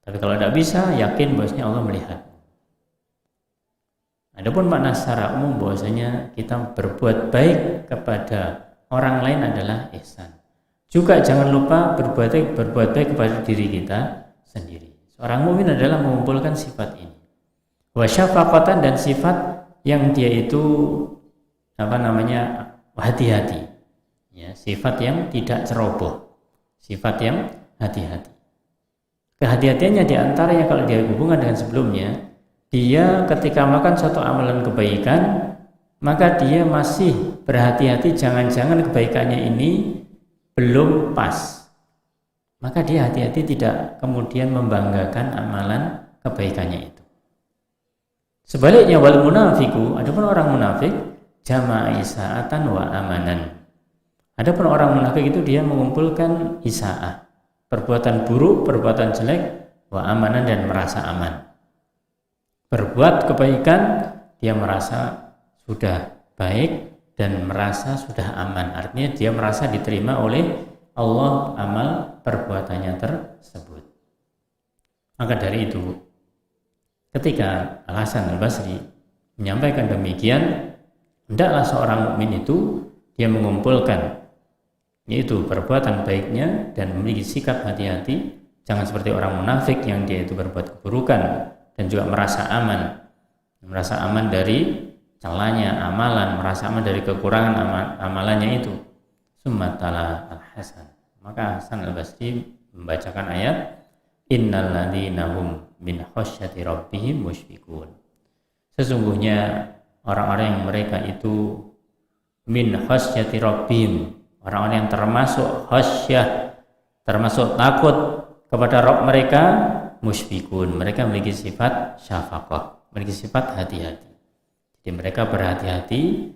Tapi kalau tidak bisa, yakin bahwasanya Allah melihat. Adapun makna secara umum bahwasanya kita berbuat baik kepada orang lain adalah ihsan. Juga jangan lupa berbuat baik kepada diri kita sendiri. Seorang mukmin adalah mengumpulkan sifat ini. Wa syafaqatan, dan sifat yang dia itu hati-hati. Ya, sifat yang tidak ceroboh. Sifat yang hati-hati. Kehati-hatiannya diantaranya kalau dia hubungan dengan sebelumnya, dia ketika melakukan suatu amalan kebaikan, maka dia masih berhati-hati jangan-jangan kebaikannya ini belum pas. Maka dia hati-hati tidak kemudian membanggakan amalan kebaikannya itu. Sebaliknya wal munafiku, adapun orang munafik jama'a isaatan wa amanan. Adapun orang munafik itu dia mengumpulkan isaah, perbuatan buruk, perbuatan jelek, wa amanan, dan merasa aman. Berbuat kebaikan dia merasa sudah baik dan merasa sudah aman. Artinya dia merasa diterima oleh Allah amal perbuatannya tersebut. Maka dari itu, ketika Al-Hasan Al-Basri menyampaikan demikian, hendaklah seorang mukmin itu dia mengumpulkan yaitu perbuatan baiknya dan memiliki sikap hati-hati. Jangan seperti orang munafik yang dia itu berbuat keburukan dan juga merasa aman dari celahnya amalan, merasa aman dari kekurangan amalannya itu. Summatala Al-Hasan, maka Hasan Al-Basri membacakan ayat, innal ladzina hum min khasyati rabbihim musyfiqun. Sesungguhnya orang-orang yang mereka itu min khasyati rabbihim, orang-orang yang termasuk khasyah, termasuk takut kepada Rabb mereka, musyfiqun, mereka memiliki sifat syafaqah, memiliki sifat hati-hati. Jadi mereka berhati-hati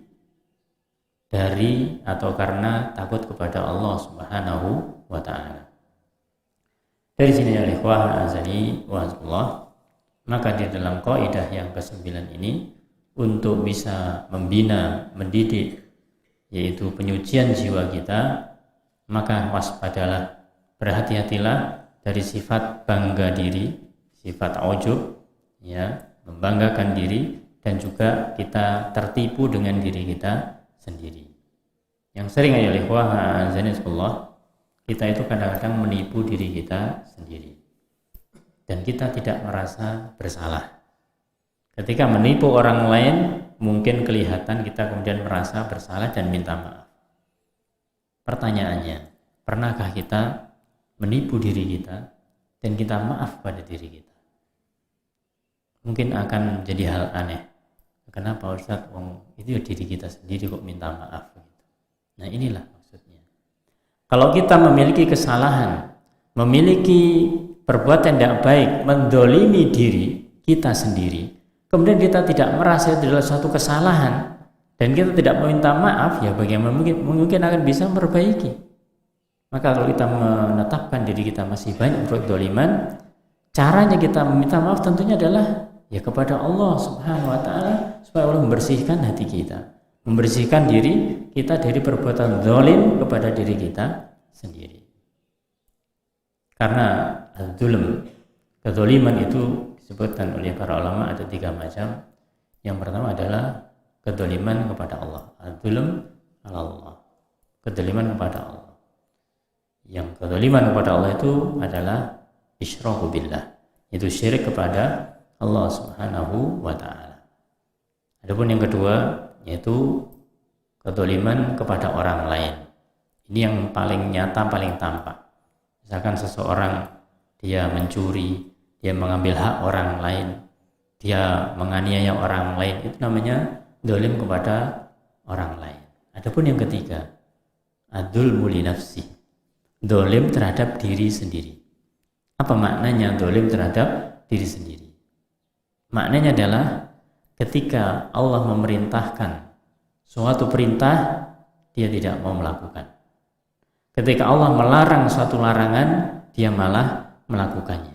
dari atau karena takut kepada Allah Subhanahu wa ta'ala. Dari sini ya ikhwah azani wa azallah, maka di dalam kaidah yang ke-9 ini, untuk bisa membina, mendidik yaitu penyucian jiwa kita, maka waspadalah, berhati-hatilah dari sifat bangga diri, sifat ujub, ya, membanggakan diri, dan juga kita tertipu dengan diri kita sendiri. Yang sering ya ikhwah azani wa kita itu kadang-kadang menipu diri kita sendiri dan kita tidak merasa bersalah. Ketika menipu orang lain, mungkin kelihatan kita kemudian merasa bersalah dan minta maaf. Pertanyaannya, pernahkah kita menipu diri kita dan kita maaf pada diri kita? Mungkin akan jadi hal aneh Kenapa Ustaz? Itu diri kita sendiri kok minta maaf. Nah inilah maksudnya. Kalau kita memiliki kesalahan, memiliki perbuatan tidak baik, mendolimi diri kita sendiri, kemudian kita tidak merasa itu adalah suatu kesalahan, dan kita tidak meminta maaf, ya bagaimana mungkin akan bisa memperbaiki. Maka kalau kita menetapkan diri kita masih banyak berbuat doliman, caranya kita meminta maaf tentunya adalah ya kepada Allah Subhanahu wa ta'ala, supaya Allah membersihkan hati kita, membersihkan diri kita dari perbuatan zalim kepada diri kita sendiri. Karena az-zulm, kezaliman itu disebutkan oleh para ulama ada 3 macam. Yang pertama adalah kezaliman kepada Allah, az-zulm ala Allah, kezaliman kepada Allah. Yang kezaliman kepada Allah itu adalah isyraku billah, itu syirik kepada Allah Subhanahu wa ta'ala. Adapun yang kedua yaitu kezaliman kepada orang lain. Ini yang paling nyata, paling tampak. Misalkan seseorang dia mencuri, dia mengambil hak orang lain, dia menganiaya orang lain, itu namanya zalim kepada orang lain. Adapun yang ketiga, adzulmu li nafsi, zalim terhadap diri sendiri. Apa maknanya zalim terhadap diri sendiri? Maknanya adalah ketika Allah memerintahkan suatu perintah, dia tidak mau melakukan. Ketika Allah melarang suatu larangan, dia malah melakukannya.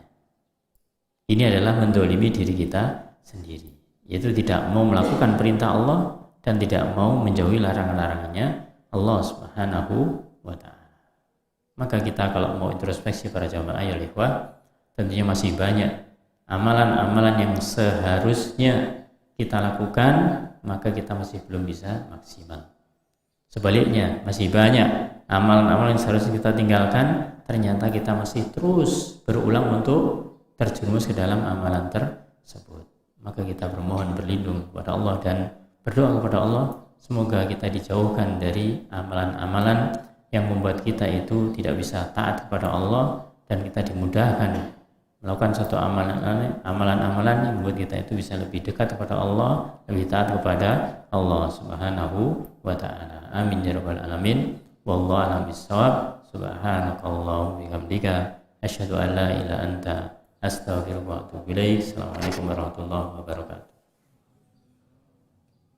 Ini adalah mendolimi diri kita sendiri, yaitu tidak mau melakukan perintah Allah dan tidak mau menjauhi larangan-larangannya Allah Subhanahu wa ta'ala. Maka kita kalau mau introspeksi para jamaah ya ikhwah, tentunya masih banyak amalan-amalan yang seharusnya kita lakukan, maka kita masih belum bisa maksimal. Sebaliknya, masih banyak amalan-amalan yang seharusnya kita tinggalkan, ternyata kita masih terus berulang untuk terjerumus ke dalam amalan tersebut. Maka kita bermohon berlindung kepada Allah dan berdoa kepada Allah, semoga kita dijauhkan dari amalan-amalan yang membuat kita itu tidak bisa taat kepada Allah, dan kita dimudahkan melakukan satu amalan-amalan yang membuat kita itu bisa lebih dekat kepada Allah, lebih taat kepada Allah Subhanahu wa ta'ala. Amin ya rabbal alamin. Wallahu a'lam bissawab. Subhanakallahumma wa bihamdika asyhadu an la ilaha illa anta astaghfiruka wa atubu ilaik. Assalamualaikum warahmatullahi wabarakatuh.